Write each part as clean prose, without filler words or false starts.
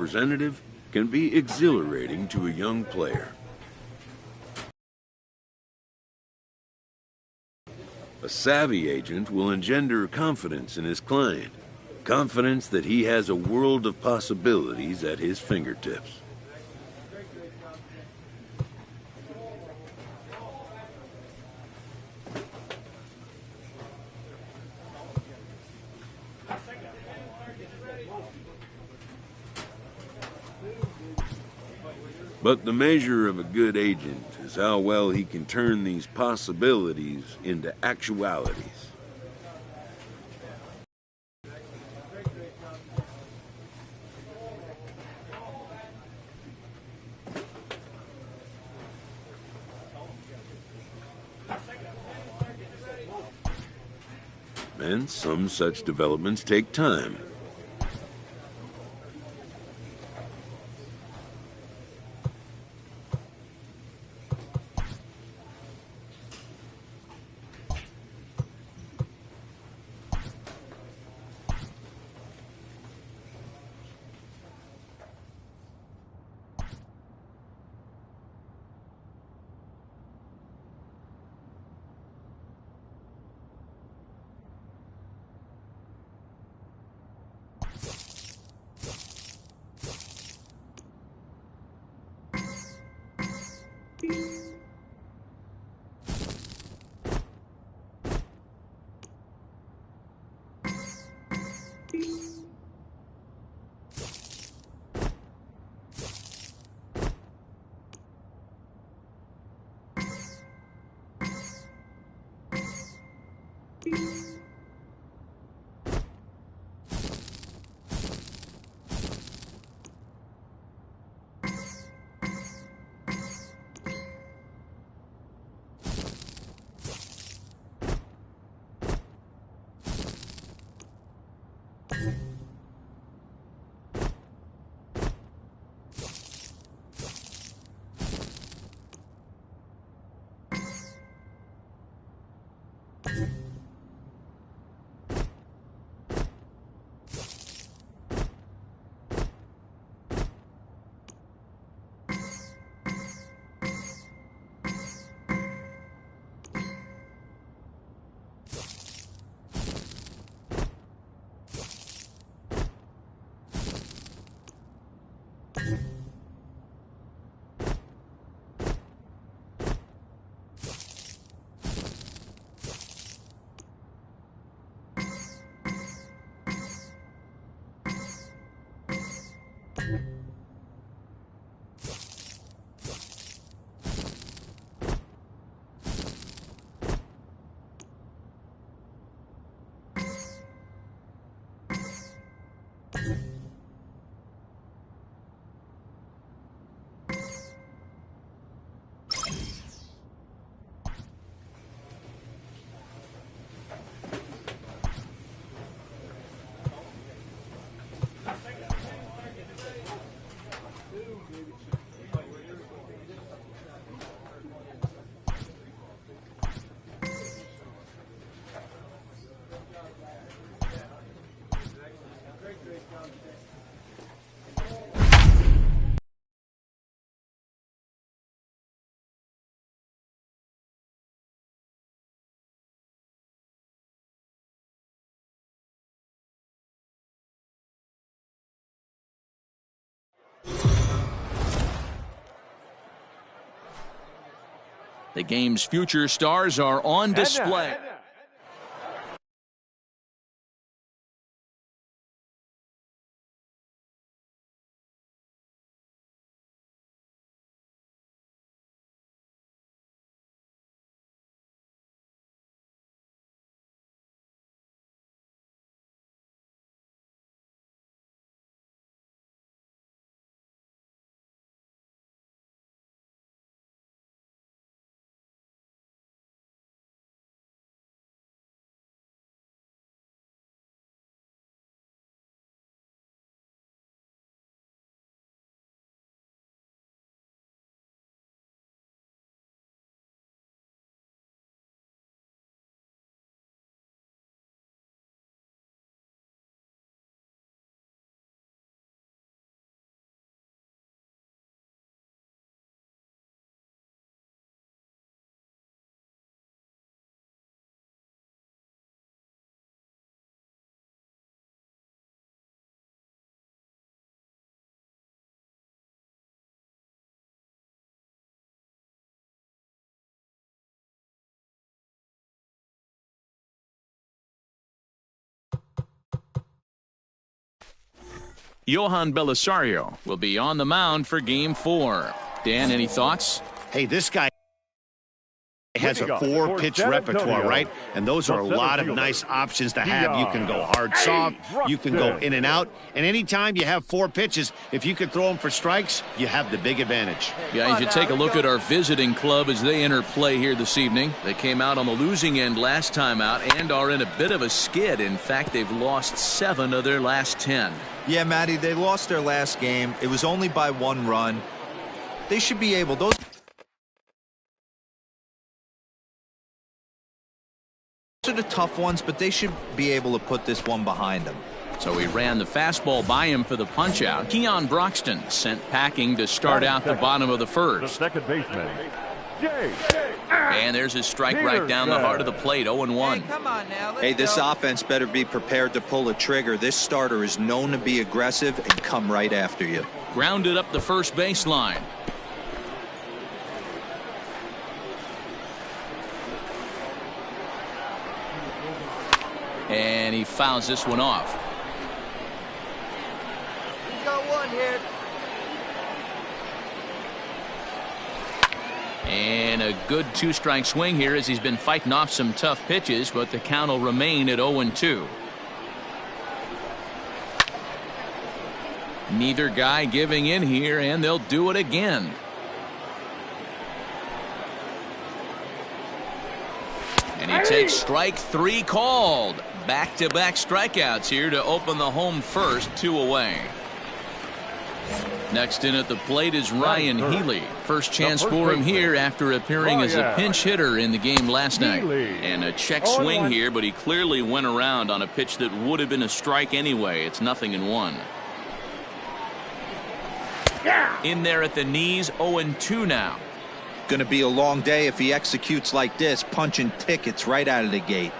representative can be exhilarating to a young player. A savvy agent will engender confidence in his client, confidence that he has a world of possibilities at his fingertips. But the measure of a good agent is how well he can turn these possibilities into actualities. And some such developments take time. The game's future stars are on display. Johan Belisario will be on the mound for Game 4. Dan, any thoughts? Hey, this guy has a 4-pitch repertoire, right? And those are a lot of nice options to have. You can go hard, soft, you can go in and out. And anytime you have 4 pitches, if you could throw them for strikes, you have the big advantage. Guys, you take a look at our visiting club as they enter play here this evening. They came out on the losing end last time out and are in a bit of a skid. In fact, they've lost 7 of their last 10. Yeah, Matty, they lost their last game. It was only by 1 run. They should be able, those are the tough ones, but they should be able to put this one behind them. So he ran the fastball by him for the punch-out. Keon Broxton sent packing to start out the bottom of the first. The second baseman, Jay. And there's his strike right down the heart of the plate, 0-1. Hey, this offense better be prepared to pull a trigger. This starter is known to be aggressive and come right after you. Grounded up the first baseline. And he fouls this one off. He's got 1 hit. And a good 2-strike swing here as he's been fighting off some tough pitches, but the count will remain at 0-2. Neither guy giving in here, and they'll do it again. And he takes strike 3 called. Back-to-back strikeouts here to open the home first, 2 away. Next in at the plate is Ryan Healy. First chance for him here after appearing as a pinch hitter in the game last night. And a check swing here, but he clearly went around on a pitch that would have been a strike anyway. It's 0-1. In there at the knees, 0-2 now. Going to be a long day if he executes like this, punching tickets right out of the gate.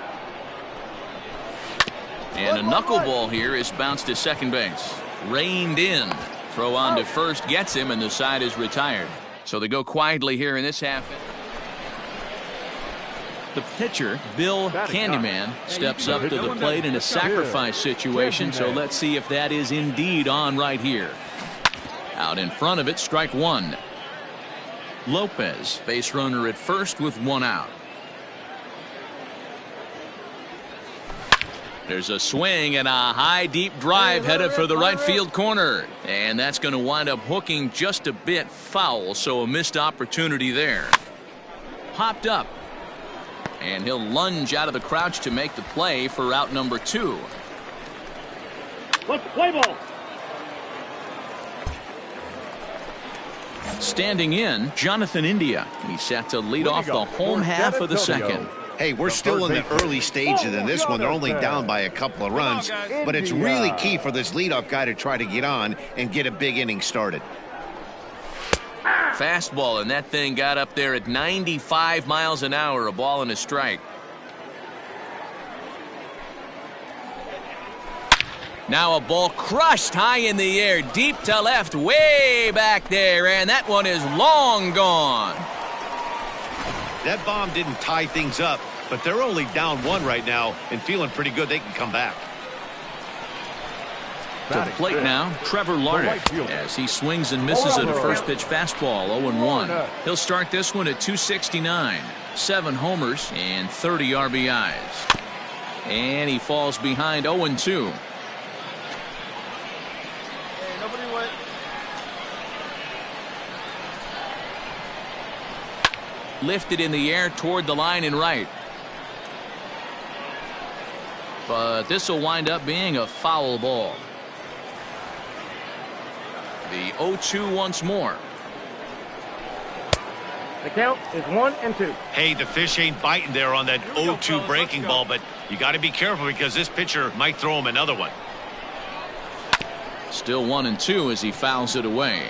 And a knuckleball here is bounced to second base. Reined in. Throw on to first gets him, and the side is retired. So they go quietly here in this half. The pitcher, Bill Candyman, steps up to the plate in a sacrifice situation, so let's see if that is indeed on right here. Out in front of it, strike 1. Lopez, base runner at first with 1 out. There's a swing and a high deep drive headed for the right field corner. And that's going to wind up hooking just a bit foul, so a missed opportunity there. Hopped up. And he'll lunge out of the crouch to make the play for out number 2. Let's play ball. Standing in, Jonathan India. He's set to lead off the home half of the second. Hey, we're still in the early stages in this one. They're only down by a couple of runs, but it's really key for this leadoff guy to try to get on and get a big inning started. Fastball, and that thing got up there at 95 miles an hour, a ball and a strike. Now a ball crushed high in the air, deep to left, way back there, and that one is long gone. That bomb didn't tie things up, but they're only down 1 right now and feeling pretty good they can come back. To the plate now, Trevor Larnach, as he swings and misses at a first pitch fastball, 0-1. He'll start this one at 269, 7 homers and 30 RBIs. And he falls behind 0-2. Lifted in the air toward the line and right. But this will wind up being a foul ball. The 0-2 once more. The count is 1-2. Hey, the fish ain't biting there on that 0-2 breaking ball, but you got to be careful because this pitcher might throw him another one. Still 1-2 as he fouls it away.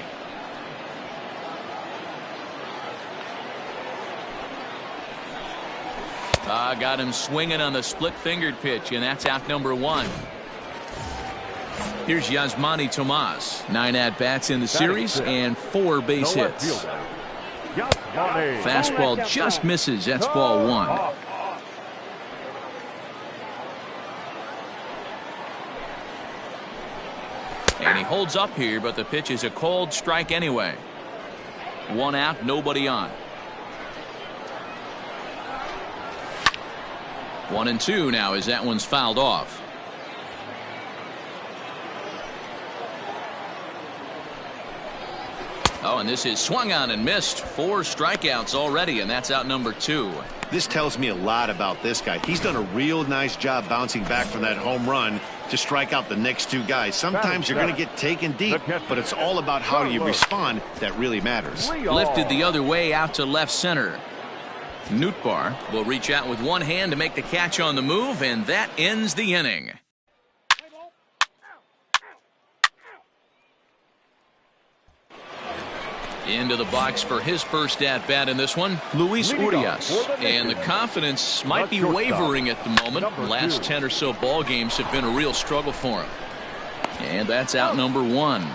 Got him swinging on the split-fingered pitch, and that's out number 1. Here's Yasmani Tomas. 9 at-bats in the series and 4 base hits. Fastball just misses. That's ball 1. And he holds up here, but the pitch is a called strike anyway. 1 out, nobody on. 1-2 now as that one's fouled off. Oh, and this is swung on and missed. 4 strikeouts already, and that's out number 2. This tells me a lot about this guy. He's done a real nice job bouncing back from that home run to strike out the next 2 guys. Sometimes you're going to get taken deep, but it's all about how you respond that really matters. Lifted the other way out to left center. Nootbaar will reach out with one hand to make the catch on the move, and that ends the inning. Into the box for his first at-bat in this one, Luis Urias. And the confidence might be wavering at the moment. The last 10 or so ball games have been a real struggle for him. And that's out number 1.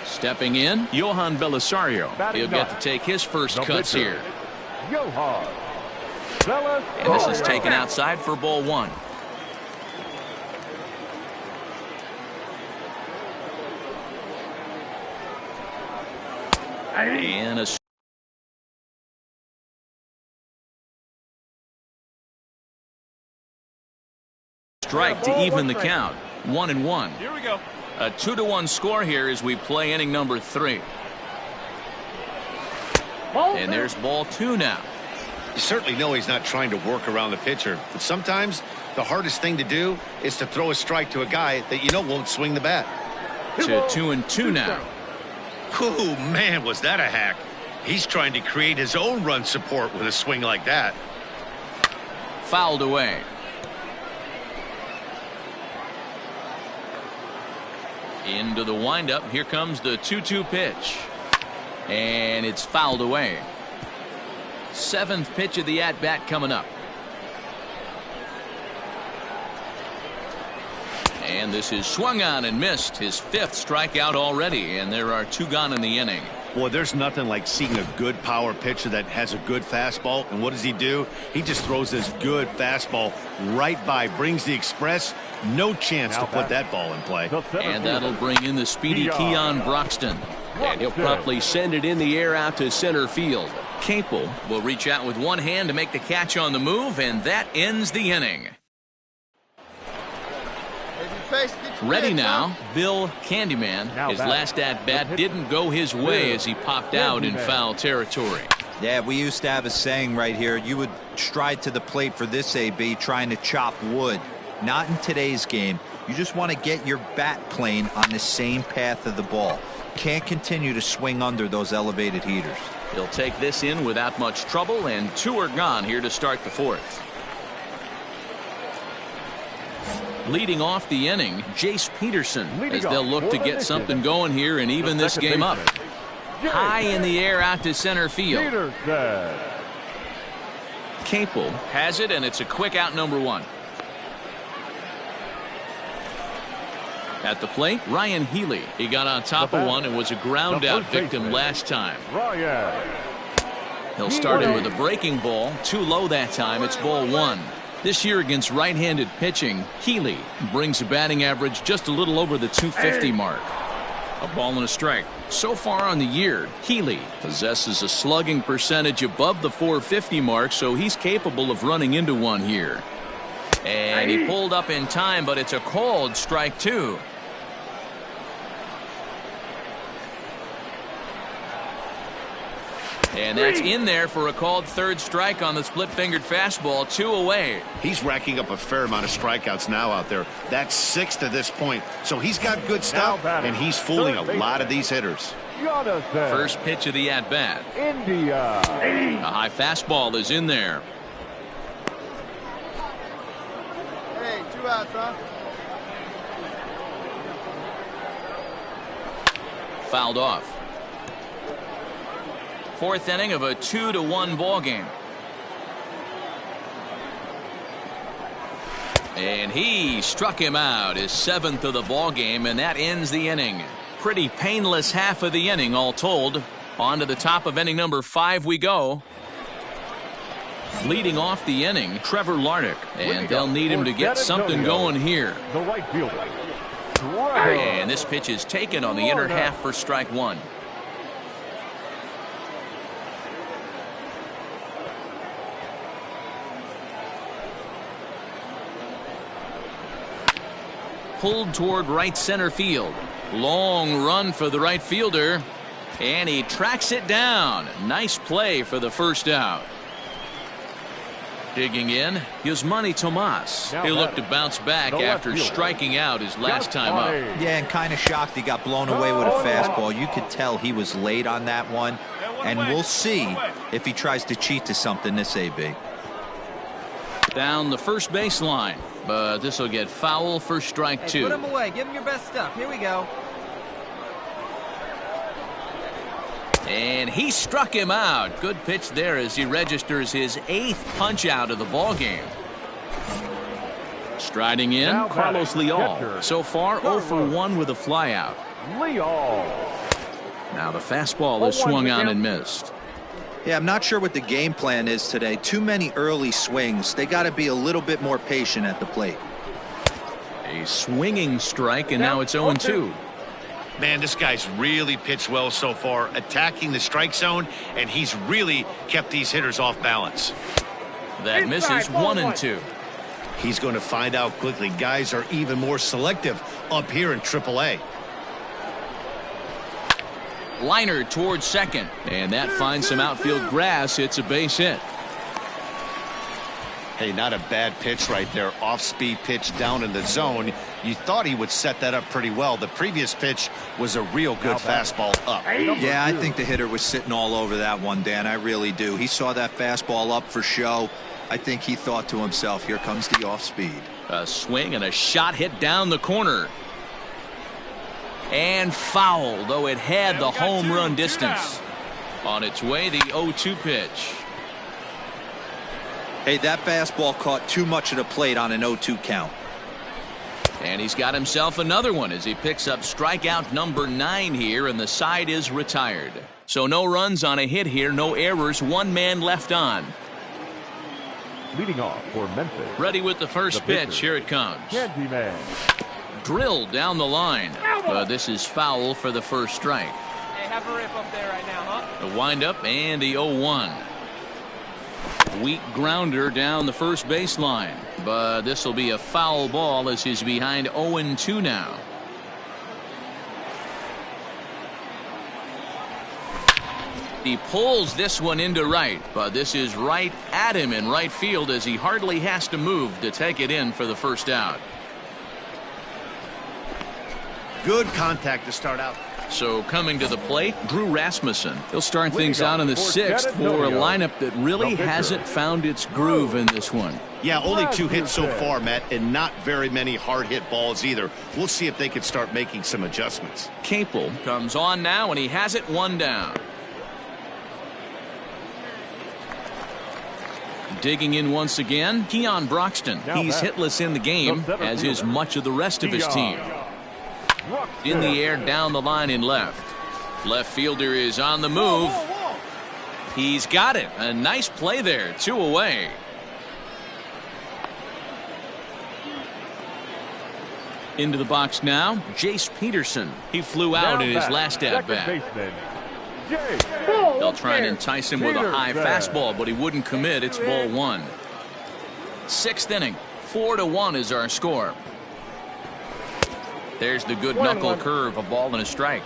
Stepping in, Johan Belisario. He'll get to take his first cuts here. And this is taken outside for ball 1. And a strike to even the count. 1-1. Here we go. A 2-1 score here as we play inning number 3. And there's ball 2 now. You certainly know he's not trying to work around the pitcher, but sometimes the hardest thing to do is to throw a strike to a guy that you know won't swing the bat. To 2-2 now. Oh, man, was that a hack. He's trying to create his own run support with a swing like that. Fouled away. Into the windup. Here comes the 2-2 pitch. And it's fouled away. 7th pitch of the at-bat coming up. And this is swung on and missed. His 5th strikeout already, and there are 2 gone in the inning. Well, there's nothing like seeing a good power pitcher that has a good fastball. And what does he do? He just throws this good fastball right by, brings the express. No chance to put that ball in play. And that'll bring in the speedy Keon Broxton. And he'll promptly send it in the air out to center field. Capel will reach out with one hand to make the catch on the move, and that ends the inning. Ready now, Bill Candyman. His last at-bat didn't go his way as he popped out in foul territory. Yeah, we used to have a saying right here. You would stride to the plate for this AB trying to chop wood. Not in today's game. You just want to get your bat plane on the same path of the ball. Can't continue to swing under those elevated heaters. He'll take this in without much trouble, and 2 are gone here to start the 4th. Leading off the inning, Jace Peterson, as they'll look to get something going here and even this game up. High in the air out to center field. Capel has it, and it's a quick out number 1. At the plate, Ryan Healy. He got on top of one and was a ground out victim last time. He'll start in with a breaking ball. Too low that time. It's ball 1. This year against right-handed pitching, Healy brings a batting average just a little over the 250 mark. A ball and a strike. So far on the year, Healy possesses a slugging percentage above the 450 mark, so he's capable of running into one here. And he pulled up in time, but it's a called strike 2. And that's in there for a called 3rd strike on the split-fingered fastball. 2 away. He's racking up a fair amount of strikeouts now out there. That's 6 to this point. So he's got good stuff, and he's fooling a lot of these hitters. First pitch of the at-bat. A high fastball is in there. Hey, 2 outs, huh? Fouled off. 4th inning of a 2-1 ball game. And he struck him out, his 7th of the ball game, and that ends the inning. Pretty painless half of the inning all told. On to the top of inning number 5 we go. Leading off the inning, Trevor Larnach, and they'll need him to get something going here. The right fielder. And this pitch is taken on the inner half for strike one. Pulled toward right center field. Long run for the right fielder, and he tracks it down. Nice play for the first out. Digging in, Yasmani Tomas. He'll look to bounce back after striking out his last time up. Yeah, and kind of shocked he got blown away with a fastball. You could tell he was late on that one, and we'll see if he tries to cheat to something this AB. Down the first baseline, but this will get foul for strike two. Put him away. Give him your best stuff. Here we go. And he struck him out. Good pitch there as he registers his 8th punch out of the ball game. Striding in, Carlos Leal. So far 0 for 1 with a flyout. Now the fastball is swung on and missed. Yeah, I'm not sure what the game plan is today. Too many early swings. They got to be a little bit more patient at the plate. A swinging strike, and now it's 0-2. Man, this guy's really pitched well so far, attacking the strike zone, and he's really kept these hitters off balance. That misses 1-2. He's going to find out quickly. Guys are even more selective up here in AAA. Liner towards second, and that finds some outfield grass. It's a base hit. Hey, not a bad pitch right there. Off-speed pitch down in the zone. You thought he would set that up pretty well. The previous pitch was a real good fastball up. Yeah, I think the hitter was sitting all over that one, Dan. I really do. He saw that fastball up for show. I think he thought to himself, here comes the off-speed. A swing and a shot hit down the corner. And foul, though it had the home run distance. On its way, the 0-2 pitch. Hey, that fastball caught too much of the plate on an 0-2 count. And he's got himself another one as he picks up strikeout number 9 here, and the side is retired. So no runs on a hit here, no errors, 1 man left on. Leading off for Memphis. Ready with the first pitch. Here it comes. Candyman. Drilled down the line. But this is foul for the first strike. Hey, have a rip up there right now, huh? The windup and the 0-1. Weak grounder down the first baseline. But this will be a foul ball as he's behind 0-2 now. He pulls this one into right, but this is right at him in right field as he hardly has to move to take it in for the first out. Good contact to start out. So coming to the plate, Drew Rasmussen. He'll start things out in the 6th for a lineup that really hasn't found its groove in this one. Yeah, only 2 hits so far, Matt, and not very many hard hit balls either. We'll see if they can start making some adjustments. Capel comes on now, and he has it 1 down. Digging in once again, Keon Broxton. He's hitless in the game, as is much of the rest of his team. In the air, down the line in left. Left fielder is on the move. He's got it. A nice play there. 2 away. Into the box now, Jace Peterson. He flew out in his last at-bat. They'll try and entice him with a high fastball, but he wouldn't commit. It's ball 1. 6th inning. 4-1 is our score. There's the good knuckle curve, a ball and a strike.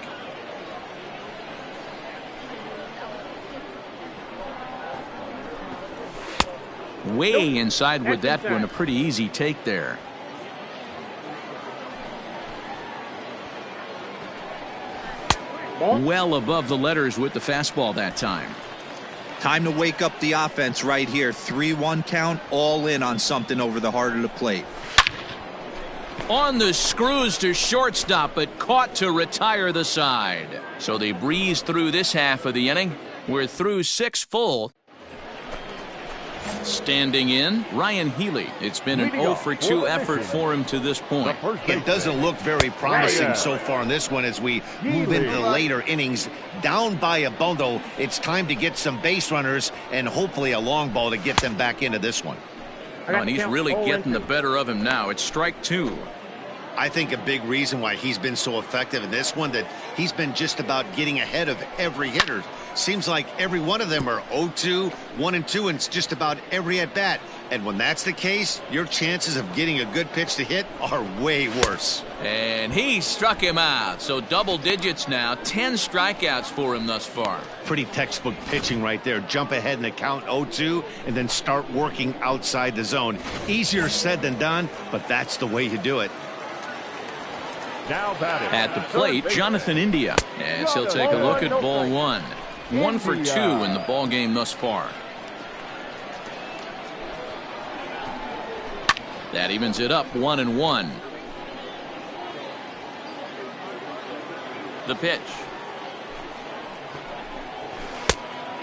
Way inside with that one, a pretty easy take there. Well above the letters with the fastball that time. Time to wake up the offense right here. 3-1 count, all in on something over the heart of the plate. On the screws to shortstop, but caught to retire the side. So they breeze through this half of the inning. We're through 6 full. Standing in, Ryan Healy. It's been an 0 for 2 effort for him to this point. It doesn't look very promising so far in this one as we move into the later innings. Down by a bundle, it's time to get some base runners and hopefully a long ball to get them back into this one. Oh, and he's really getting the better of him now. It's strike 2. I think a big reason why he's been so effective in this one that he's been just about getting ahead of every hitter. Seems like every one of them are 0-2, 1-2, and it's just about every at bat. And when that's the case, your chances of getting a good pitch to hit are way worse. And he struck him out. So double digits now. 10 strikeouts for him thus far. Pretty textbook pitching right there. Jump ahead in the count 0-2 and then start working outside the zone. Easier said than done, but that's the way you do it. Now batting. At the plate, Jonathan India. As he'll take a look at ball 1. 1 for 2 in the ball game thus far. That evens it up 1-1. The pitch.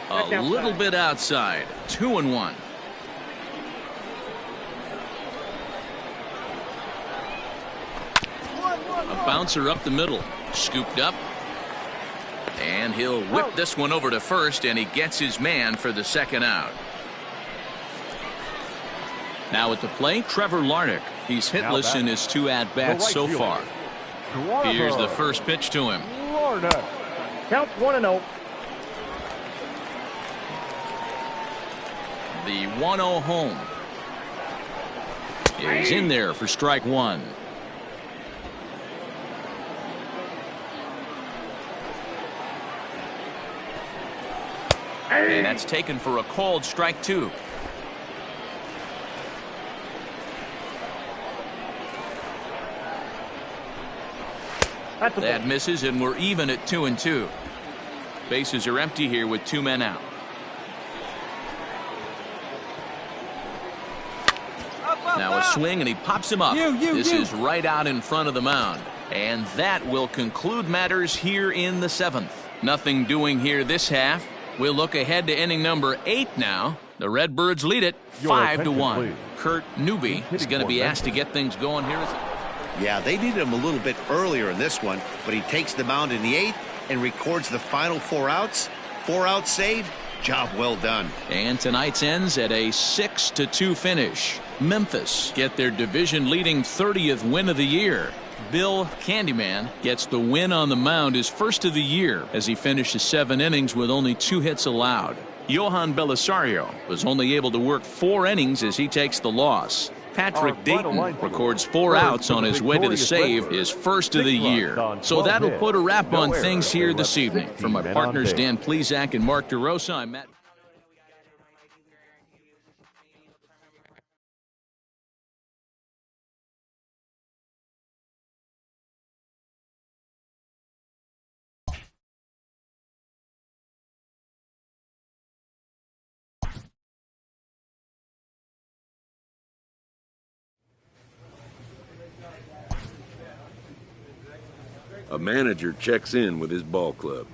A little bit outside. 2-1. A bouncer up the middle. Scooped up. And he'll whip this one over to first, and he gets his man for the second out. Now at the plate, Trevor Larnach. He's hitless in his 2 at-bats so far. Here's the first pitch to him. Larnach. Count 1-0. The 1-0 home is in there for strike 1. And that's taken for a called strike 2. That misses, and we're even at 2-2. Bases are empty here with 2 men out. Now a swing, and he pops him up. This is right out in front of the mound. And that will conclude matters here in the 7th. Nothing doing here this half. We'll look ahead to inning number 8 now. The Redbirds lead it 5-1. Kurt Newby is going to be asked to get things going here. Yeah, they needed him a little bit earlier in this one, but he takes the mound in the 8th and records the final 4 outs. 4 outs saved. Job well done. And tonight's ends at a 6-2 finish. Memphis get their division leading 30th win of the year. Bill Candyman gets the win on the mound, his first of the year, as he finishes 7 innings with only 2 hits allowed. Johan Belisario was only able to work 4 innings as he takes the loss. Patrick Dayton records 4 outs on his way to the save, his first of the year. So that'll put a wrap on things here this evening. From my partners Dan Plesac and Mark DeRosa, I'm Matt. A manager checks in with his ball club.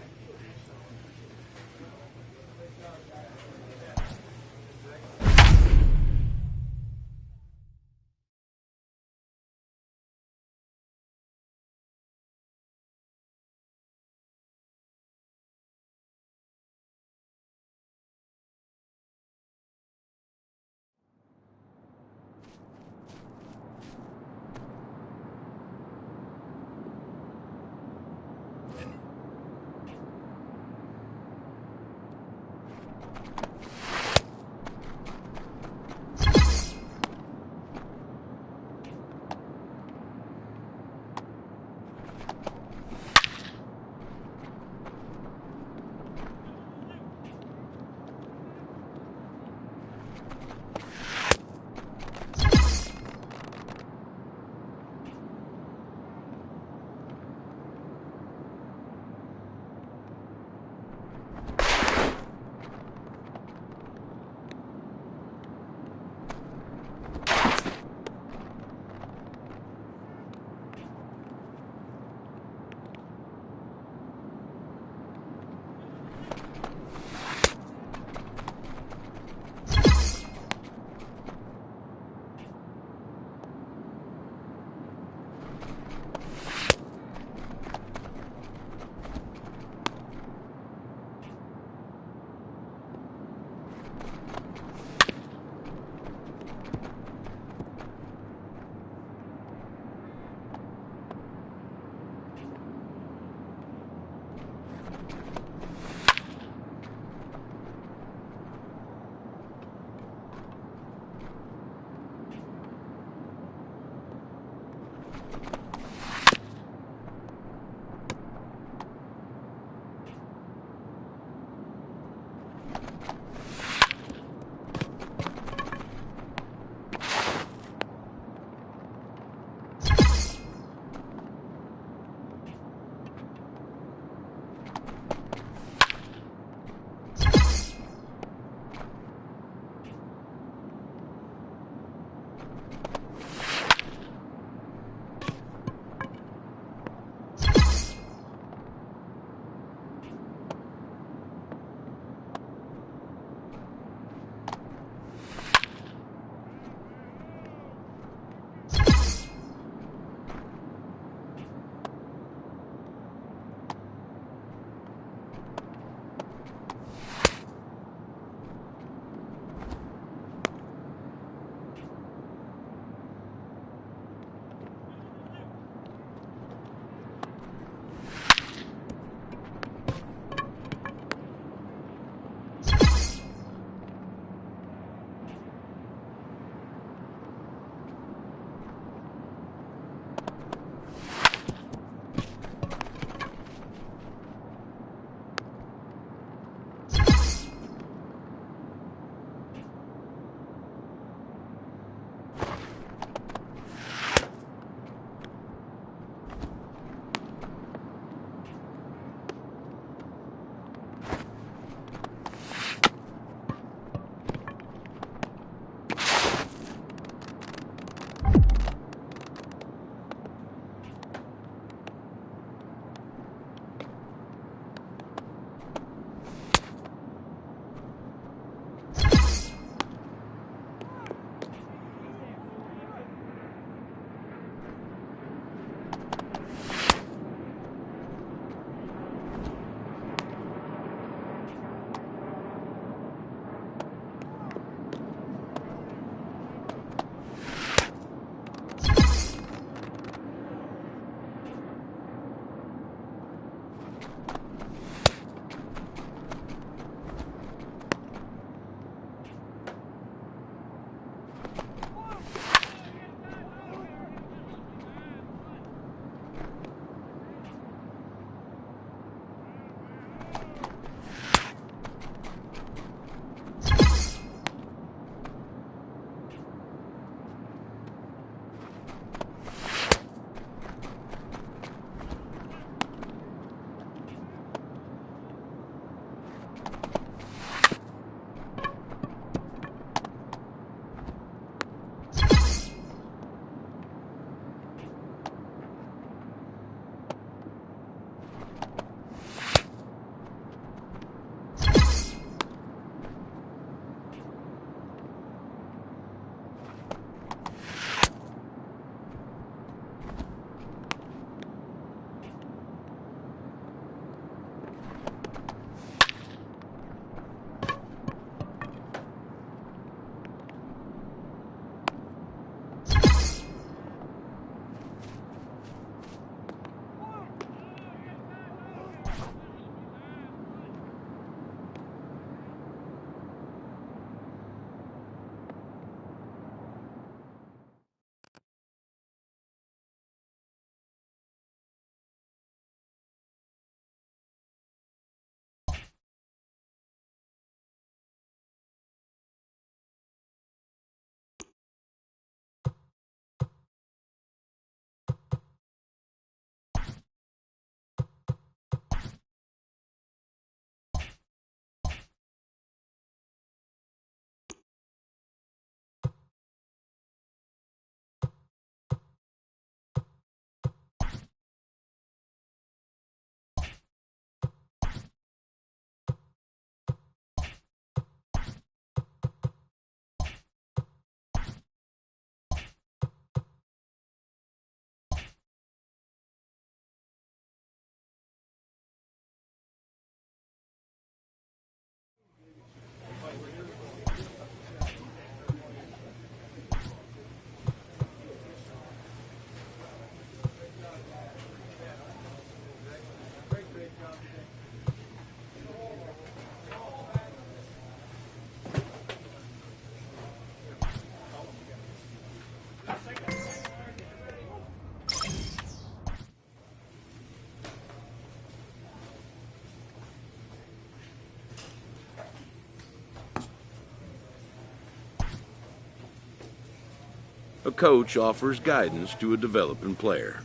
A coach offers guidance to a developing player.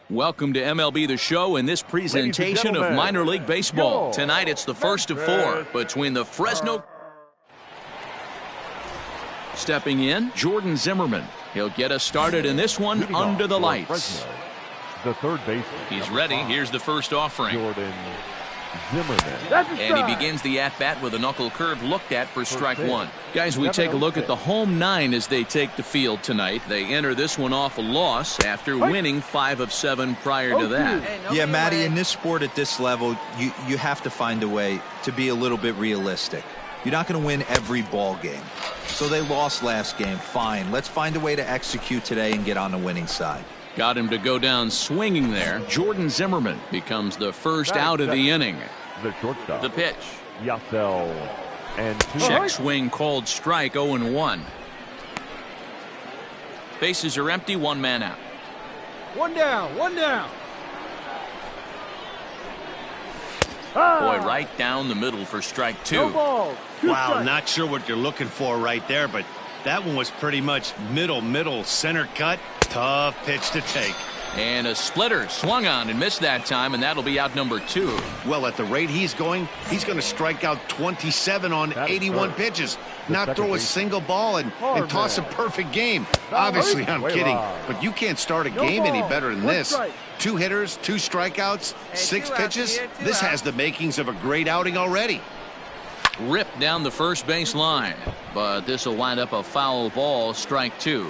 Welcome to MLB The Show and this presentation of minor league baseball. Tonight it's the first of four between the Fresno. Stepping in, Jordan Zimmerman. He'll get us started in this one under the lights. The third baseman. He's ready. Here's the first offering. Jordan Zimmerman. And he begins the at-bat with a knuckle curve looked at for strike one. Guys, we take a look at the home nine as they take the field tonight. They enter this one off a loss after winning 5 of 7 prior to that. Yeah, Matty, in this sport at this level, you have to find a way to be a little bit realistic. You're not going to win every ball game. So they lost last game. Fine. Let's find a way to execute today and get on the winning side. Got him to go down swinging there. Jordan Zimmerman becomes the first out of the inning. The shortstop. The pitch. Yasel. And check swing called strike 0-1. Bases are empty, 1 man out. One down. Boy, right down the middle for strike 2. No ball. Wow, not sure what you're looking for right there, but that one was pretty much middle, center cut. Tough pitch to take. And a splitter swung on and missed that time, and that'll be out number 2. Well, at the rate he's going to strike out 27 on 81 pitches. Not throw a single ball and toss a perfect game. Obviously, I'm kidding, but you can't start a game any better than this. 2 hitters, 2 strikeouts, 6 pitches. This has the makings of a great outing already. Ripped down the first base line, but this will wind up a foul ball, strike 2.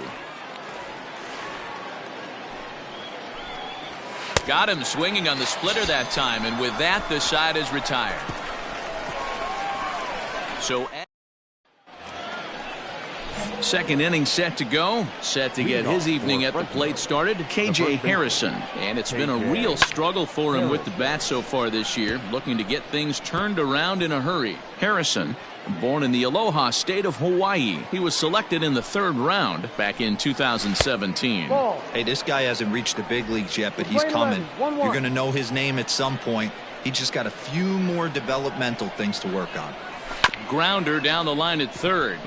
Got him swinging on the splitter that time, and with that, the side is retired. So, second inning set to go. Set to get his evening at the plate started, KJ Harrison. And it's been a real struggle for him with the bat so far this year, looking to get things turned around in a hurry. Harrison, born in the Aloha state of Hawaii. He was selected in the 3rd round back in 2017. Hey, this guy hasn't reached the big leagues yet, but he's coming. You're going to know his name at some point. He just got a few more developmental things to work on. Grounder down the line at 3rd.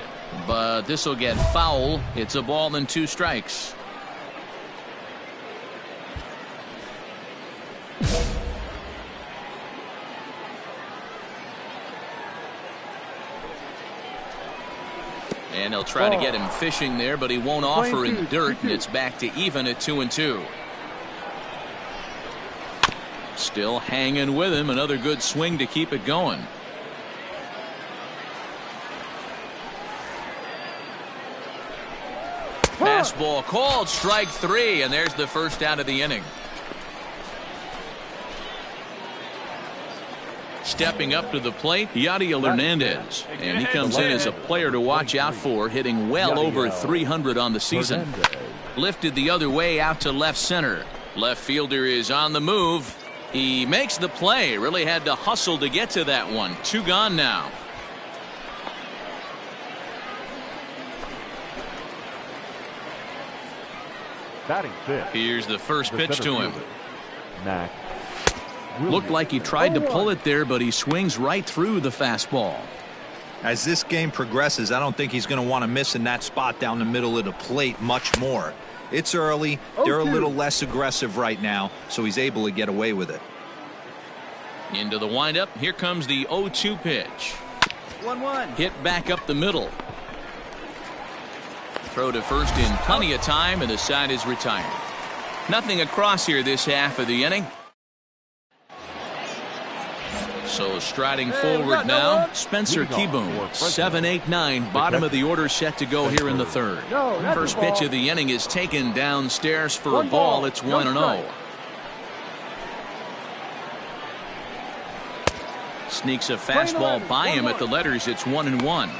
But this will get foul. It's a ball and 2 strikes. And they'll try to get him fishing there, but he won't offer in the dirt, and it's back to even at 2-2. Still hanging with him. Another good swing to keep it going. Fastball called strike 3, and there's the first out of the inning. Stepping up to the plate, Yadiel Hernandez, and he comes in as a player to watch out for, hitting well over 300 on the season. Lifted the other way out to left center. Left fielder is on the move. He makes the play. Really had to hustle to get to that one. 2 gone now. Here's the first pitch to him. Looked like he tried to pull it there, but he swings right through the fastball. As this game progresses, I don't think he's going to want to miss in that spot down the middle of the plate much more. It's early. They're a little less aggressive right now, so he's able to get away with it. Into the windup. Here comes the 0-2 pitch. 1-1. Hit back up the middle. Throw to first in plenty of time, and the side is retired. Nothing across here this half of the inning. So striding forward now, Spencer Keyboom. 7-8-9, bottom of the order set to go here in the third. First pitch of the inning is taken downstairs for a ball. It's 1-0. Sneaks a fastball by him at the letters. It's 1-1.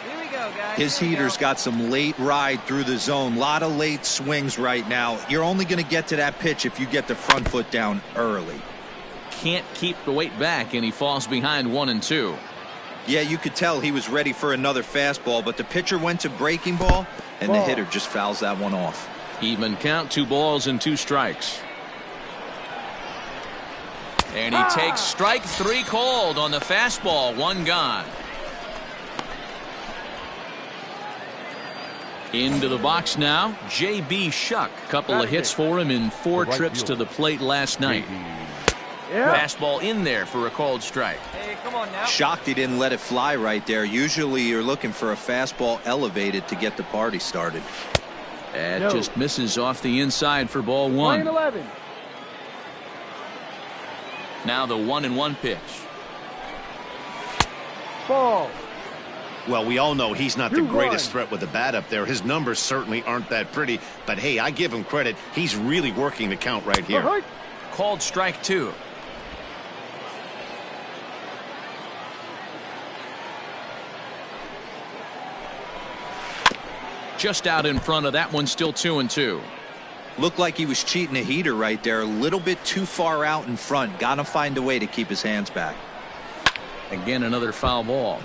His heater's got some late ride through the zone. A lot of late swings right now. You're only going to get to that pitch if you get the front foot down early. Can't keep the weight back, and he falls behind 1-2. Yeah, you could tell he was ready for another fastball, but the pitcher went to breaking ball, and the hitter just fouls that one off. Even count, 2 balls and 2 strikes. And he takes strike 3 called on the fastball. 1 gone. Into the box now, J.B. Shuck. Couple of hits for him in 4 trips to the plate last night. Fastball in there for a called strike. Hey, come on now. Shocked he didn't let it fly right there. Usually you're looking for a fastball elevated to get the party started. That just misses off the inside for ball 1. Now the 1-1 pitch. Ball. Well, we all know he's not the greatest threat with the bat up there. His numbers certainly aren't that pretty. But, hey, I give him credit. He's really working the count right here. Called strike 2. Just out in front of that one, still 2-2. Looked like he was cheating a heater right there. A little bit too far out in front. Got to find a way to keep his hands back. Again, another foul ball.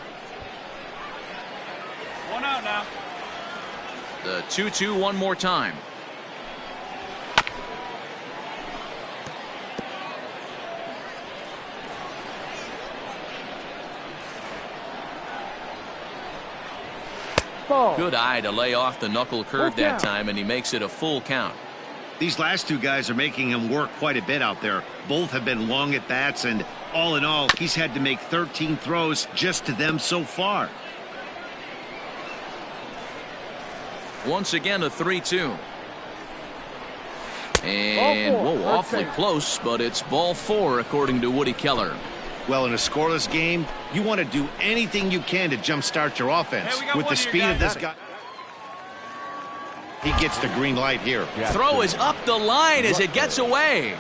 1 out now. The 2-2 one more time. Good eye to lay off the knuckle curve that time, and he makes it a full count. These last 2 guys are making him work quite a bit out there. Both have been long at bats, and all in all, he's had to make 13 throws just to them so far. Once again, a 3-2. And, whoa, awfully close, but it's ball 4, according to Woody Keller. Well, in a scoreless game, you want to do anything you can to jumpstart your offense. With the speed of this guy, he gets the green light here. Throw is up the line as it gets away.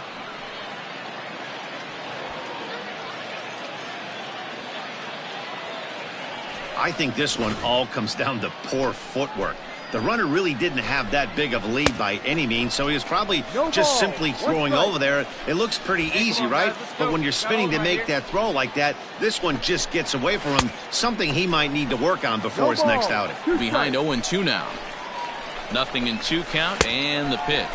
I think this one all comes down to poor footwork. The runner really didn't have that big of a lead by any means, so he was probably just simply throwing over there. It looks pretty easy, right? But when you're spinning to make that throw like that, this one just gets away from him, something he might need to work on before his next outing. Behind 0-2 now. 0-2 count, and the pitch.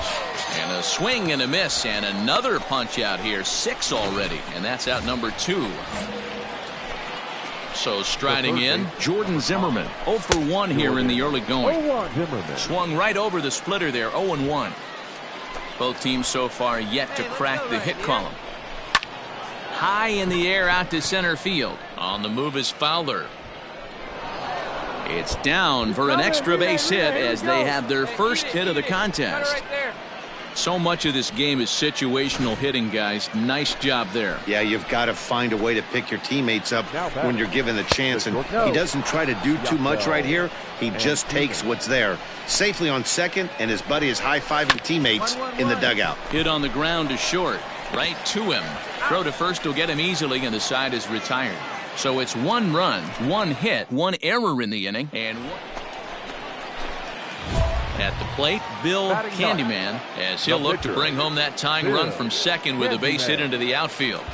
And a swing and a miss, and another punch out here. 6 already, and that's out number 2. So striding in, Jordan Zimmerman. 0 for 1 here in the early going. Swung right over the splitter there, 0-1. Both teams so far yet to crack the hit column. High in the air out to center field. On the move is Fowler. It's down for an extra base hit as they have their first hit of the contest. So much of this game is situational hitting, guys. Nice job there. Yeah, you've got to find a way to pick your teammates up when you're given the chance. And he doesn't try to do too much right here. He just takes what's there. Safely on second, and his buddy is high-fiving teammates in the dugout. Hit on the ground to short. Right to him. Throw to first will get him easily, and the side is retired. So it's 1 run, 1 hit, 1 error in the inning, and at the plate, Bill Candyman, as he'll look to bring home that tying run from second with a base hit into the outfield.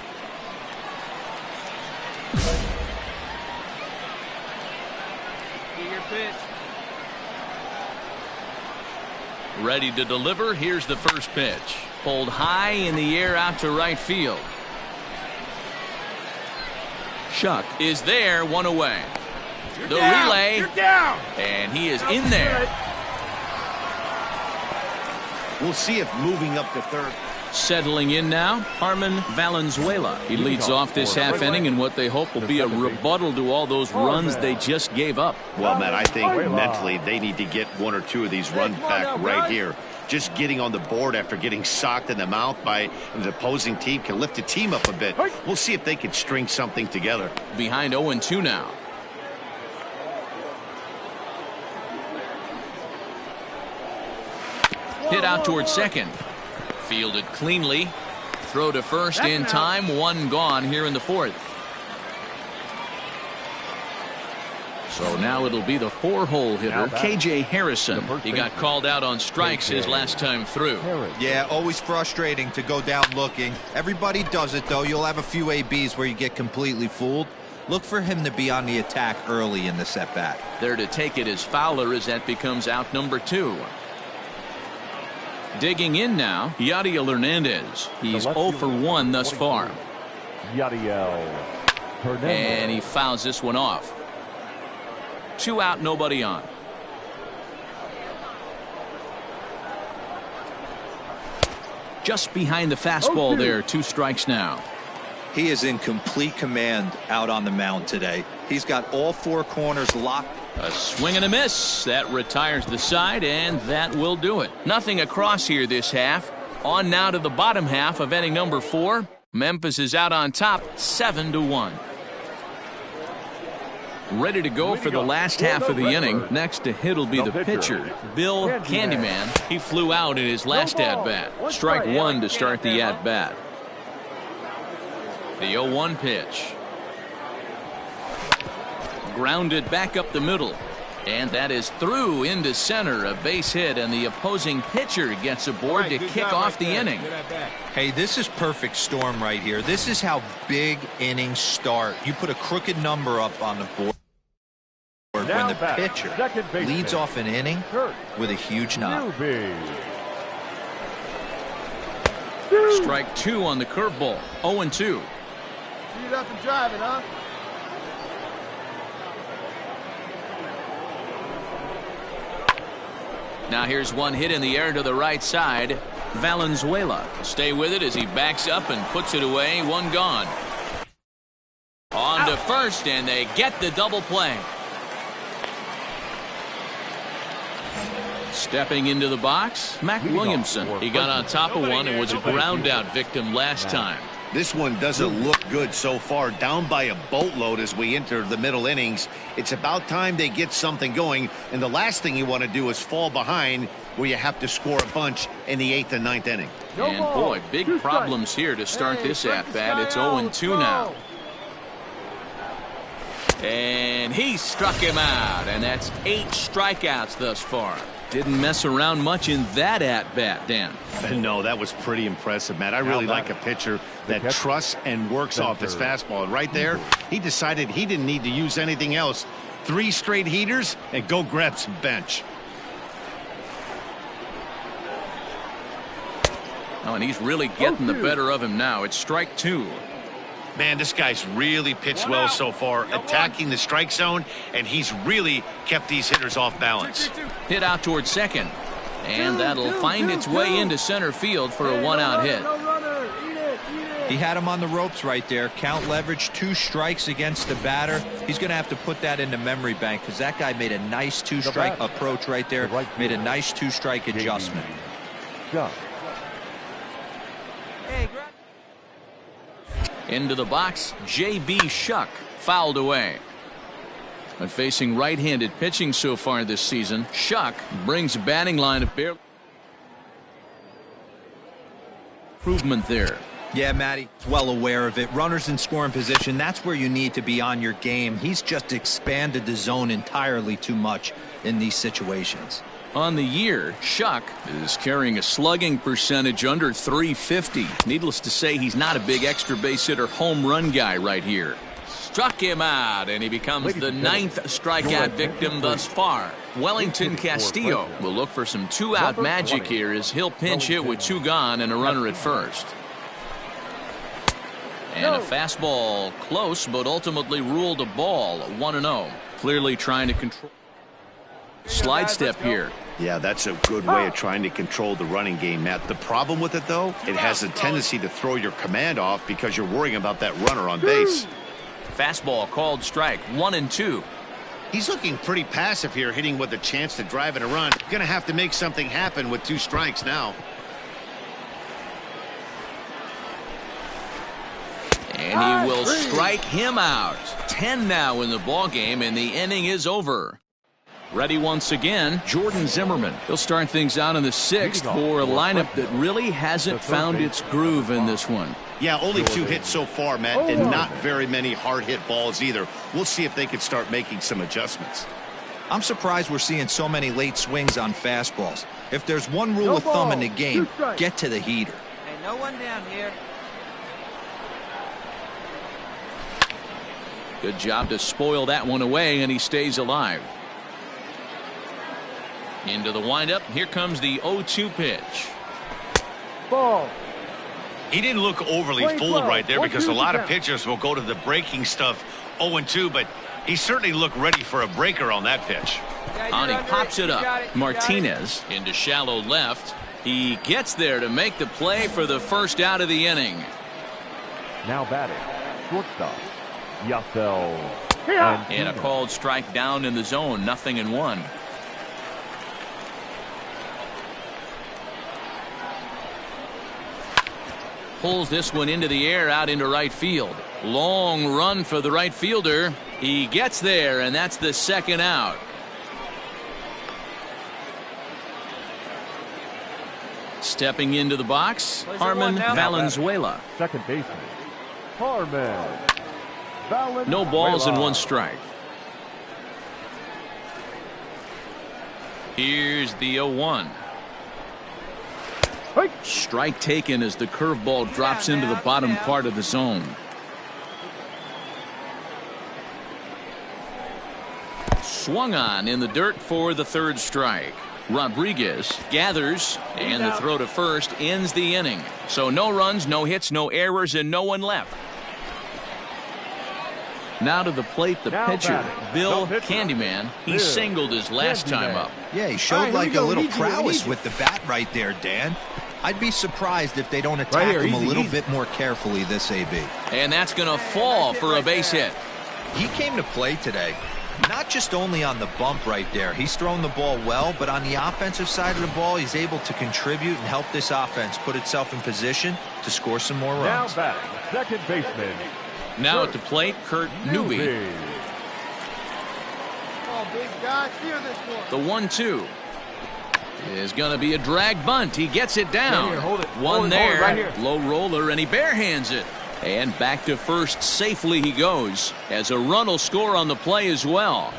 Your pitch. Ready to deliver. Here's the first pitch. Pulled high in the air out to right field. Shuck is there, 1 away. The relay. You're down. And he is in there. We'll see if moving up to third. Settling in now, Harmon Valenzuela. He leads off this half inning in what they hope will be a rebuttal to all those runs they just gave up. Well, Matt, I think mentally they need to get one or two of these runs back right here. Just getting on the board after getting socked in the mouth by the opposing team can lift the team up a bit. We'll see if they can string something together. Behind 0-2 now. Hit out towards second. Fielded cleanly. Throw to first in time. One gone here in the fourth. So now it'll be the 4-hole hitter, KJ Harrison. He got called out on strikes his last time through. Yeah, always frustrating to go down looking. Everybody does it, though. You'll have a few ABs where you get completely fooled. Look for him to be on the attack early in the at-bat. There to take it is Fowler as that becomes out number 2. Digging in now, Yadiel Hernandez. He's 0 for 1 thus far. Yadiel Hernandez. And he fouls this one off. 2 out, nobody on. Just behind the fastball there. 2 strikes now. He is in complete command out on the mound today. He's got all 4 corners locked. A swing and a miss. That retires the side, and that will do it. Nothing across here this half. On now to the bottom half of inning number 4. Memphis is out on top, 7-1. Ready to go for the last half of the inning. Next to hit will be the pitcher, Bill Candyman. He flew out in his last at-bat. Strike 1 to start the at-bat. The 0-1 pitch. Grounded back up the middle. And that is through into center. A base hit, and the opposing pitcher gets aboard to kick off the inning. Hey, this is perfect storm right here. This is how big innings start. You put a crooked number up on the board when the pitcher leads off an inning with a huge knock. Strike 2 on the curveball. 0-2. You up and driving, huh? Now here's one hit in the air to the right side. Valenzuela will stay with it as he backs up and puts it away. 1 gone. On to first, and they get the double play. Stepping into the box, Mac Williamson. He got on top of one and was a ground out victim last time. This one doesn't look good so far. Down by a boatload as we enter the middle innings. It's about time they get something going, and the last thing you want to do is fall behind where you have to score a bunch in the 8th and 9th inning. And boy, big problems here to start this at-bat. It's 0-2 now. And he struck him out, and that's 8 strikeouts thus far. Didn't mess around much in that at-bat, Dan. No, that was pretty impressive, Matt. I really like a pitcher that trusts and works off his fastball. And right there, he decided he didn't need to use anything else. 3 straight heaters and go grab some bench. Oh, and he's really getting the better of him now. It's strike 2. Man, this guy's really pitched well so far, attacking the strike zone, and he's really kept these hitters off balance. Hit out towards second, and that'll find its way into center field for a 1-out hit. He had him on the ropes right there. Count leverage, 2 strikes against the batter. He's going to have to put that in the memory bank because that guy made a nice 2-strike approach right there. Made a nice 2-strike adjustment. Into the box, J.B. Shuck fouled away. But facing right-handed pitching so far this season, Shuck brings a batting line of barely improvement there. Yeah, Matty, well aware of it. Runners in scoring position, that's where you need to be on your game. He's just expanded the zone entirely too much in these situations. On the year, Shuck is carrying a slugging percentage under .350. Needless to say, he's not a big extra base hitter home run guy right here. Struck him out, and he becomes the 9th strikeout victim thus far. Wellington Castillo will look for some 2-out magic here as he'll pinch hit with 2 gone and a runner at first. And a fastball close, but ultimately ruled a ball. 1-0. Clearly trying to control. Slide step here. Yeah, that's a good way of trying to control the running game, Matt. The problem with it, though, it has a tendency to throw your command off because you're worrying about that runner on base. Fastball called strike, 1-2. He's looking pretty passive here, hitting with a chance to drive in a run. Going to have to make something happen with 2 strikes now. And he will strike him out. 10 now in the ballgame, and the inning is over. Ready once again, Jordan Zimmerman. He'll start things out in the 6th for a lineup that really hasn't found its groove in this one. Yeah, only 2 hits so far, Matt, and not very many hard-hit balls either. We'll see if they can start making some adjustments. I'm surprised we're seeing so many late swings on fastballs. If there's one rule of thumb in the game, get to the heater. Hey, no one down here. Good job to spoil that one away, and he stays alive. Into the windup. Here comes the 0-2 pitch. Ball. He didn't look overly fooled right there because a lot of pitchers will go to the breaking stuff 0-2, but he certainly looked ready for a breaker on that pitch. And he pops it up. Martinez into shallow left. He gets there to make the play for the first out of the inning. Now batting, shortstop, Yasel. And a called strike down in the zone, 0-1. Pulls this one into the air out into right field. Long run for the right fielder. He gets there, and that's the second out. Stepping into the box, Harman Valenzuela. Second baseman, Harman Valenzuela. No balls and 1 strike. Here's the 0-1. Strike taken as the curveball drops into the bottom part of the zone. Swung on in the dirt for the 3rd strike. Rodriguez gathers, and the throw to first ends the inning. So no runs, no hits, no errors, and no one left. Now to the plate, the pitcher, Bill Candyman. He singled his last time up. Yeah, he showed like a little prowess with the bat right there, Dan. I'd be surprised if they don't attack him a little bit more carefully this AB. And that's going to fall for a base hit. He came to play today, not just only on the bump right there. He's thrown the ball well, but on the offensive side of the ball, he's able to contribute and help this offense put itself in position to score some more runs. Now batting, second baseman. Now at the plate, Kurt Newby. Oh, big guy, steer this one. The 1-2 is going to be a drag bunt. He gets it down. One there, right here. Low roller, and he barehands it. And back to first safely he goes, as a run will score on the play as well.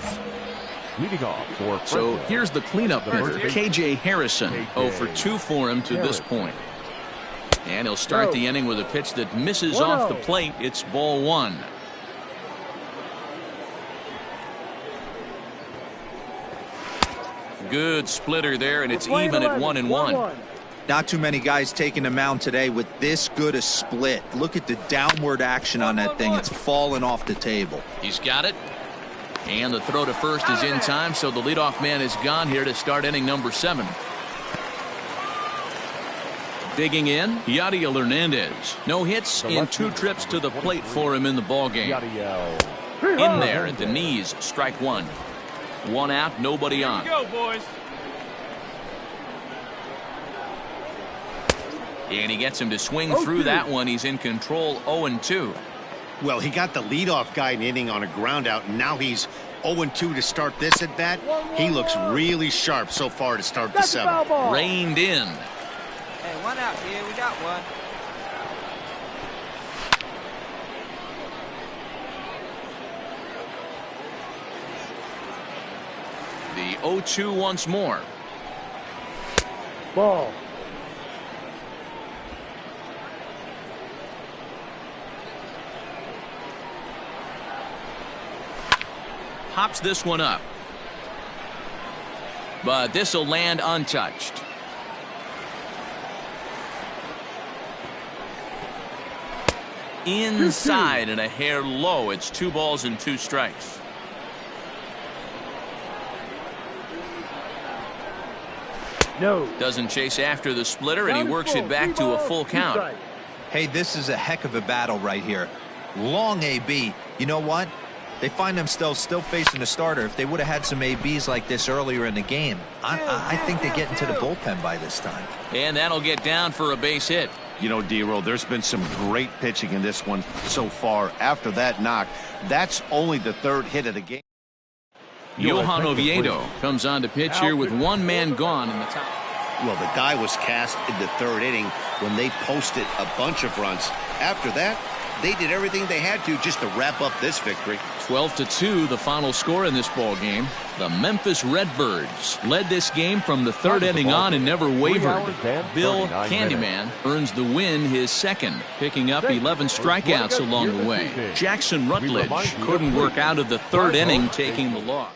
Leading off for so here's the cleanup hitter, KJ Harrison. 0 for 2 for him to this point. And he'll start the inning with a pitch that misses off the plate. It's ball 1. Good splitter there, and it's even at 1-1. Not too many guys taking the mound today with this good a split. Look at the downward action on that thing. It's falling off the table. He's got it. And the throw to first is in time, so the leadoff man is gone here to start inning number 7. Digging in, Yadiel Hernandez. No hits in 2 trips to the plate for him in the ballgame. In there at the knees, strike 1. 1 out, nobody on. Here we go, boys. And he gets him to swing through that one. He's in control, 0-2. Well, he got the leadoff guy in inning on a ground out, and now he's 0-2 to start this at bat. He looks really sharp so far to start the 7th. Reined in. Hey, 1 out here. We got 1. The 0-2 once more. Ball. Pops this one up. But this will land untouched. Inside and a hair low. It's 2 balls and 2 strikes. No. Doesn't chase after the splitter, and he works it back to a full count. Hey, this is a heck of a battle right here. Long AB. You know what? They find themselves still facing the starter. If they would have had some ABs like this earlier in the game, I think they get into the bullpen by this time. And that'll get down for a base hit. You know, D-Roll, there's been some great pitching in this one so far. After that knock, that's only the third hit of the game. Johan Oviedo comes on to pitch here with one man gone in the top. Well, the die was cast in the third inning when they posted a bunch of runs. After that, they did everything they had to just to wrap up this victory. 12-2, the final score in this ball game. The Memphis Redbirds led this game from the third inning on and never wavered. Bill Candyman earns the win, his second, picking up 11 strikeouts along the way. Jackson Rutledge couldn't work out of the third inning, taking the loss.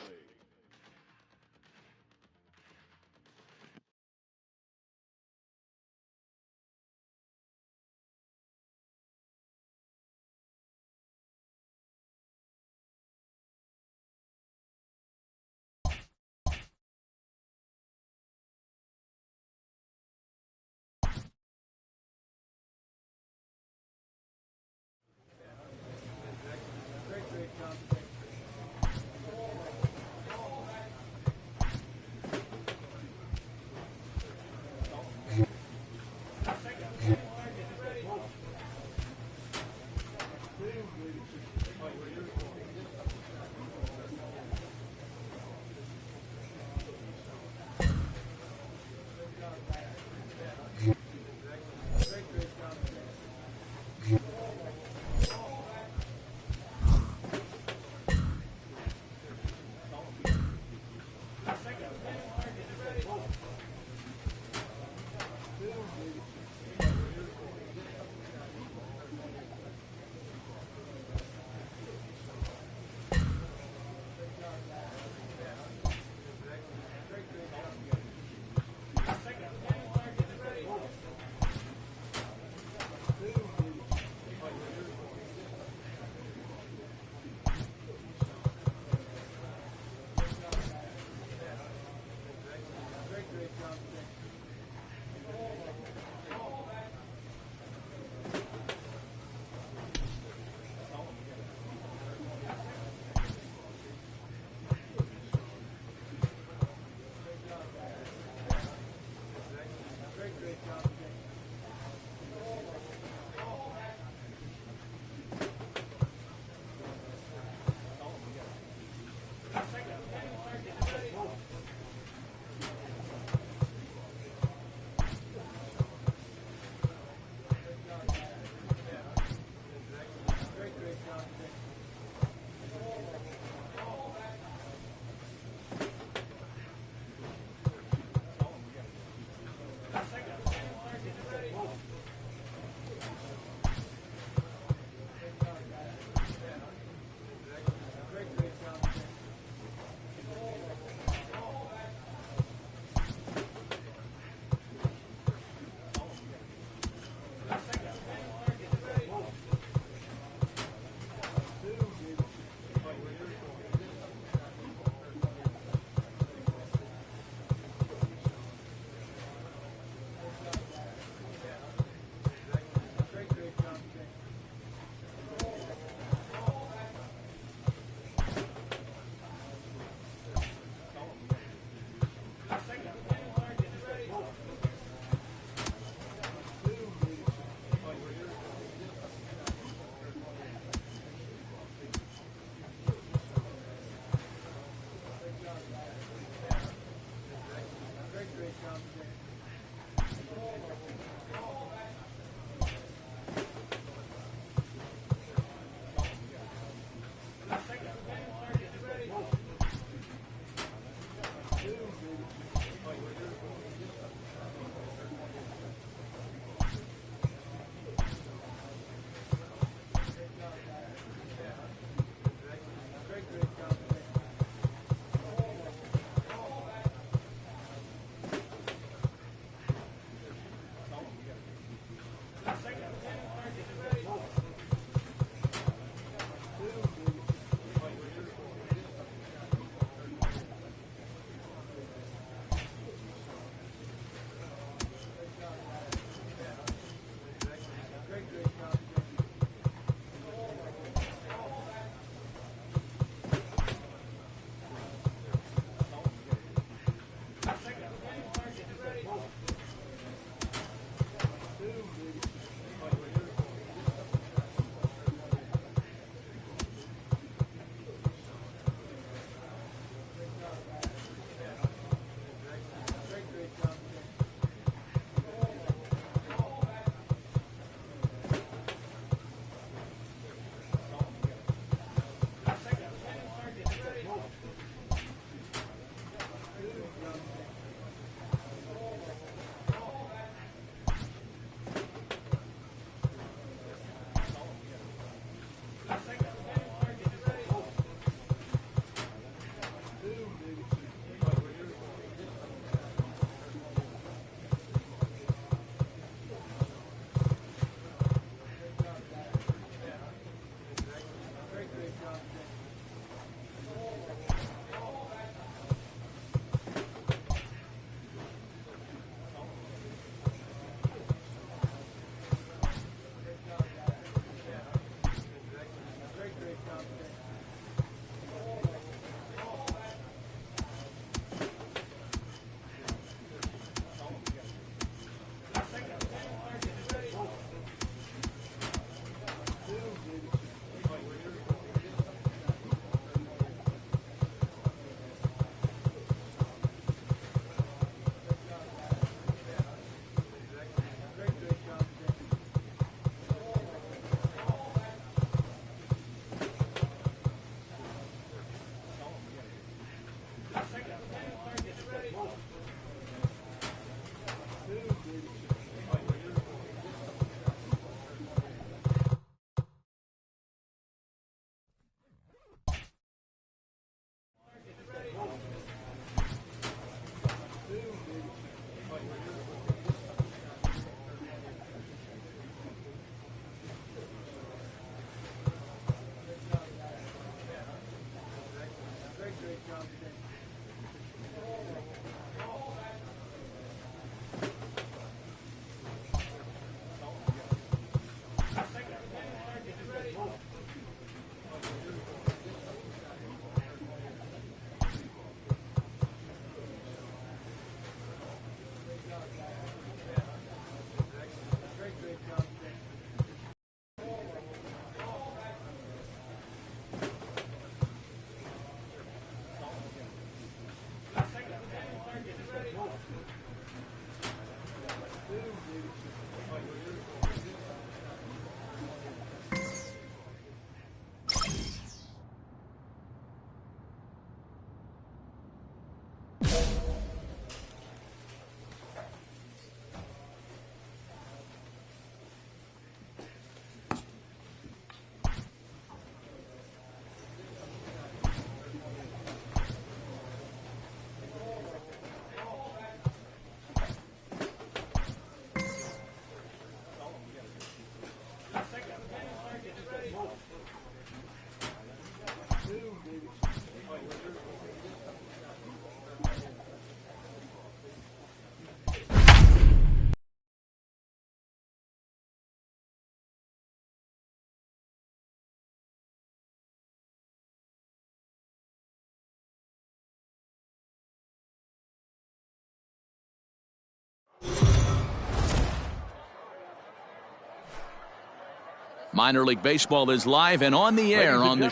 Minor League Baseball is live and on the air on the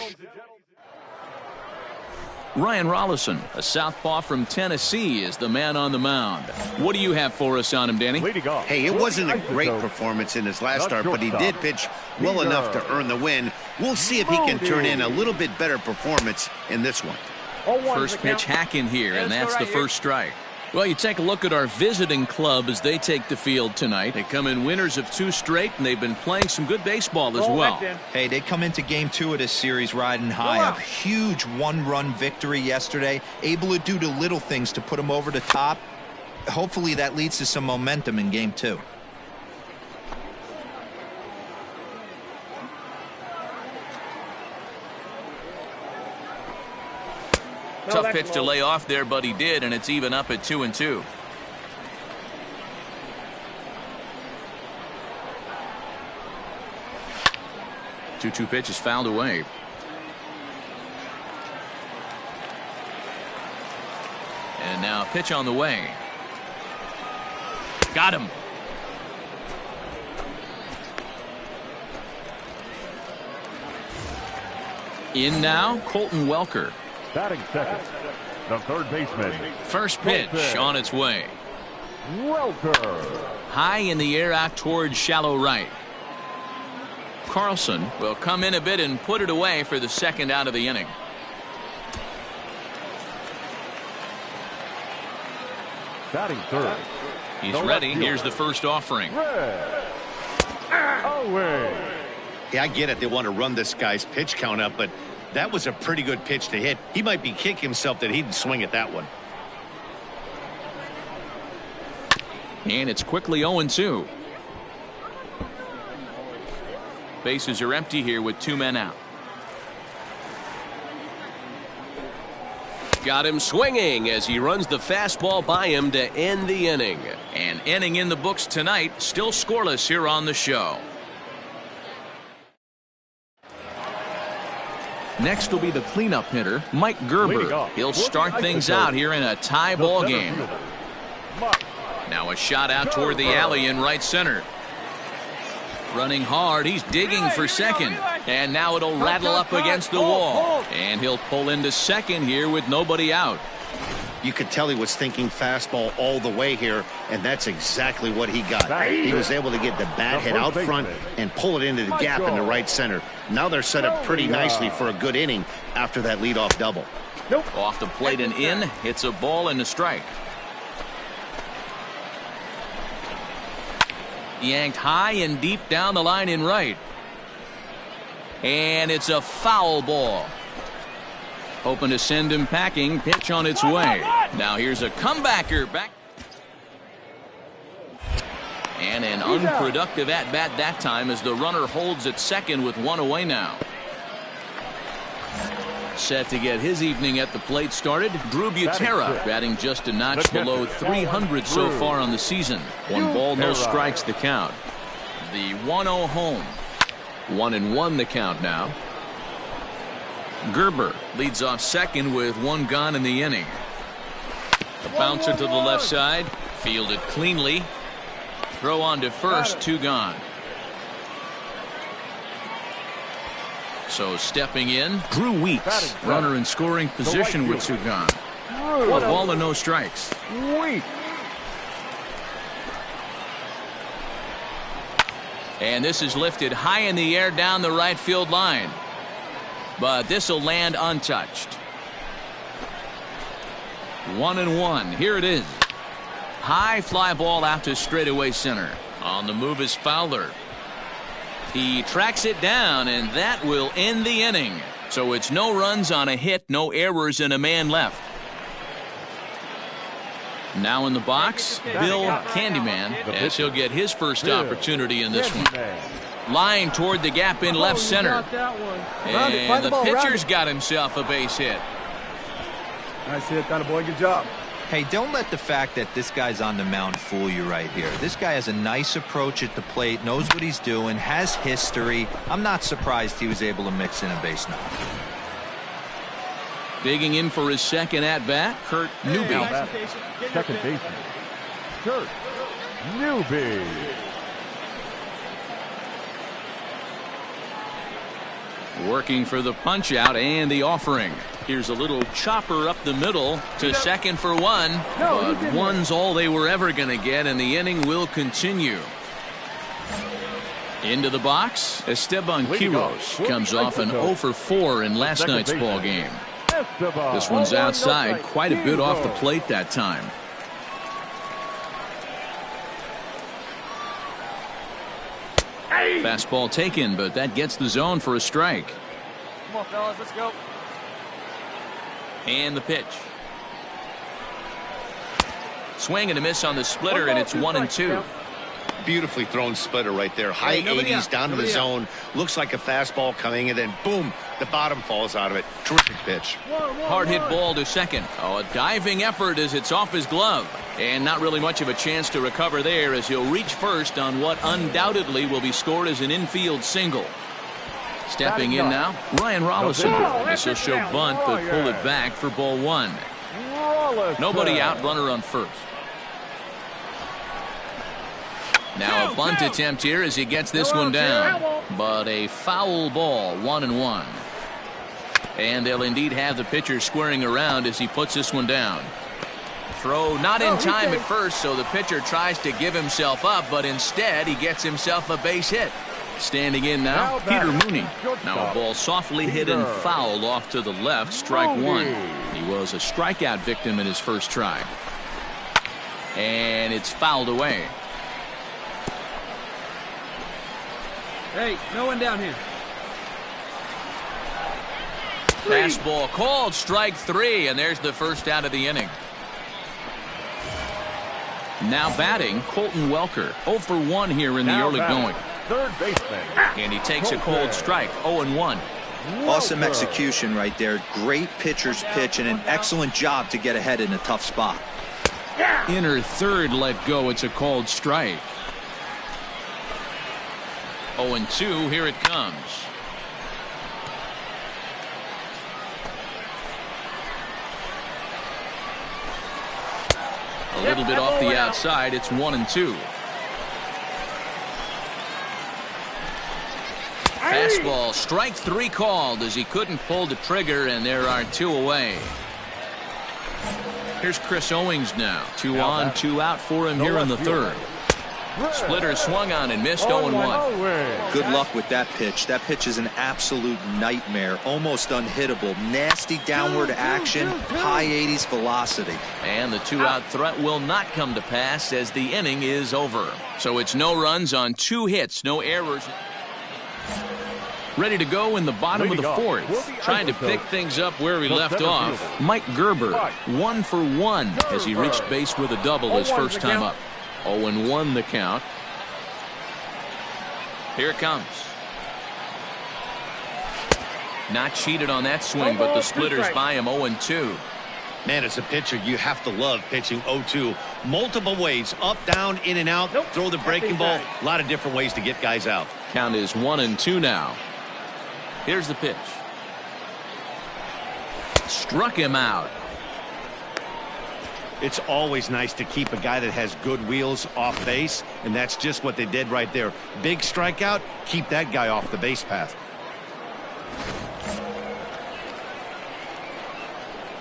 Ryan Rollison, a southpaw from Tennessee, is the man on the mound. What do you have for us on him, Danny? Hey, it wasn't a great performance in his last start, but he did pitch well enough to earn the win. We'll see if he can turn in a little bit better performance in this one. First pitch hacking here, and that's the first strike. Well, you take a look at our visiting club as they take the field tonight. They come in winners of 2 straight, and they've been playing some good baseball as well. Hey, they come into game 2 of this series riding high. A huge 1-run victory yesterday. Able to do the little things to put them over the top. Hopefully that leads to some momentum in game 2. Tough pitch to lay off there, but he did, and it's even up at 2-2. Two pitch is fouled away. And now a pitch on the way. Got him. In now, Colton Welker. Batting second, the third baseman. First pitch on its way. Welker. High in the air out towards shallow right. Carlson will come in a bit and put it away for the second out of the inning. Batting third. He's ready. Here's the first offering. Away. Yeah, I get it. They want to run this guy's pitch count up, but that was a pretty good pitch to hit. He might be kicking himself that he didn't swing at that one. And it's quickly 0-2. Bases are empty here with 2 men out. Got him swinging as he runs the fastball by him to end the inning. An inning in the books tonight, still scoreless here on the show. Next will be the cleanup hitter, Mike Gerber. He'll start things out here in a tie ball game. Now a shot out toward the alley in right center. Running hard, he's digging for second. And now it'll rattle up against the wall. And he'll pull into second here with nobody out. You could tell he was thinking fastball all the way here, and that's exactly what he got. He was able to get the bat head out front and pull it into the gap in the right center. Now they're set up pretty nicely for a good inning after that leadoff double. Off the plate and in, it's a ball and a strike. Yanked high and deep down the line in right. And it's a foul ball. Hoping to send him packing. Pitch on its way. Now here's a comebacker back. And an unproductive at-bat that time as the runner holds at second with 1 away now. Set to get his evening at the plate started, Drew Butera, batting just a notch below 300 so far on the season. 1 ball, no strikes the count. The 1-0 home. 1-1 the count now. Gerber leads off second with 1 gone in the inning. A bouncer to the left side, fielded cleanly. Throw on to first, 2 gone. So stepping in, Drew Weeks, runner in scoring position with 2 gone. 1 ball and no strikes. And this is lifted high in the air down the right field line. But this will land untouched. 1-1. Here it is. High fly ball out to straightaway center. On the move is Fowler. He tracks it down, and that will end the inning. So it's no runs on a hit, no errors, and a man left. Now in the box, Bill Candyman, as he'll get his first opportunity in this one. Line toward the gap in left center. And the pitcher's got himself a base hit. Nice hit, that boy. Good job. Hey, don't let the fact that this guy's on the mound fool you right here. This guy has a nice approach at the plate, knows what he's doing, has history. I'm not surprised he was able to mix in a base knock. Digging in for his second at-bat, Kurt Newby. Second baseman, Kurt Newby. Working for the punch out and the offering. Here's a little chopper up the middle to second for one. But one's all they were ever going to get, and the inning will continue. Into the box, Esteban Quiroz comes off an 0 for 4 in last night's ball game. This one's outside, quite a bit off the plate that time. Fastball taken, but that gets the zone for a strike. Come on, fellas, let's go. And the pitch. Swing and a miss on the splitter, and it's 1-2. Beautifully thrown splitter right there. High 80s down to the zone. Looks like a fastball coming, and then boom, the bottom falls out of it. Terrific pitch. Hard hit ball to second. Oh, a diving effort as it's off his glove. And not really much of a chance to recover there as he'll reach first on what undoubtedly will be scored as an infield single. Stepping in now, Ryan Rollison. This will show bunt, but pull it back for ball one. Nobody out, runner on first. Now a bunt attempt here as he gets this one down. But a foul ball, 1-1. And they'll indeed have the pitcher squaring around as he puts this one down. Throw not in time at first, so the pitcher tries to give himself up, but instead he gets himself a base hit. Standing in now, Peter Mooney. Now a ball softly hit and fouled off to the left, strike one. He was a strikeout victim in his first try. And it's fouled away. Hey, no one down here. Fastball called, strike three, and there's the first out of the inning. Now batting, Colton Welker. 0 for 1 here in the early going. Third baseman. And he takes a cold strike, 0-1. Awesome execution right there. Great pitcher's pitch and an excellent job to get ahead in a tough spot. Inner third let go. It's a called strike. 0-2. Here it comes. A little bit off the outside. It's 1-2. Fastball, strike three called as he couldn't pull the trigger, and there are two away. Here's Chris Owings now. 2 on, 2 out for him here in the third. Splitter swung on and missed, 0-1. Good luck with that pitch. That pitch is an absolute nightmare. Almost unhittable. Nasty downward action. High 80s velocity. And the 2-out threat will not come to pass as the inning is over. So it's no runs on 2 hits, no errors. Ready to go in the bottom of the fourth. Trying to pick things up where he left off. Mike Gerber, 1 for 1 as he reached base with a double his first time up. 0-1 the count. Here it comes. Not cheated on that swing, but the splitter's by him, 0-2. Man, as a pitcher, you have to love pitching 0-2. Multiple ways, up, down, in and out. Throw the breaking ball. A lot of different ways to get guys out. Count is 1-2 now. Here's the pitch. Struck him out. It's always nice to keep a guy that has good wheels off base, and that's just what they did right there. Big strikeout, keep that guy off the base path.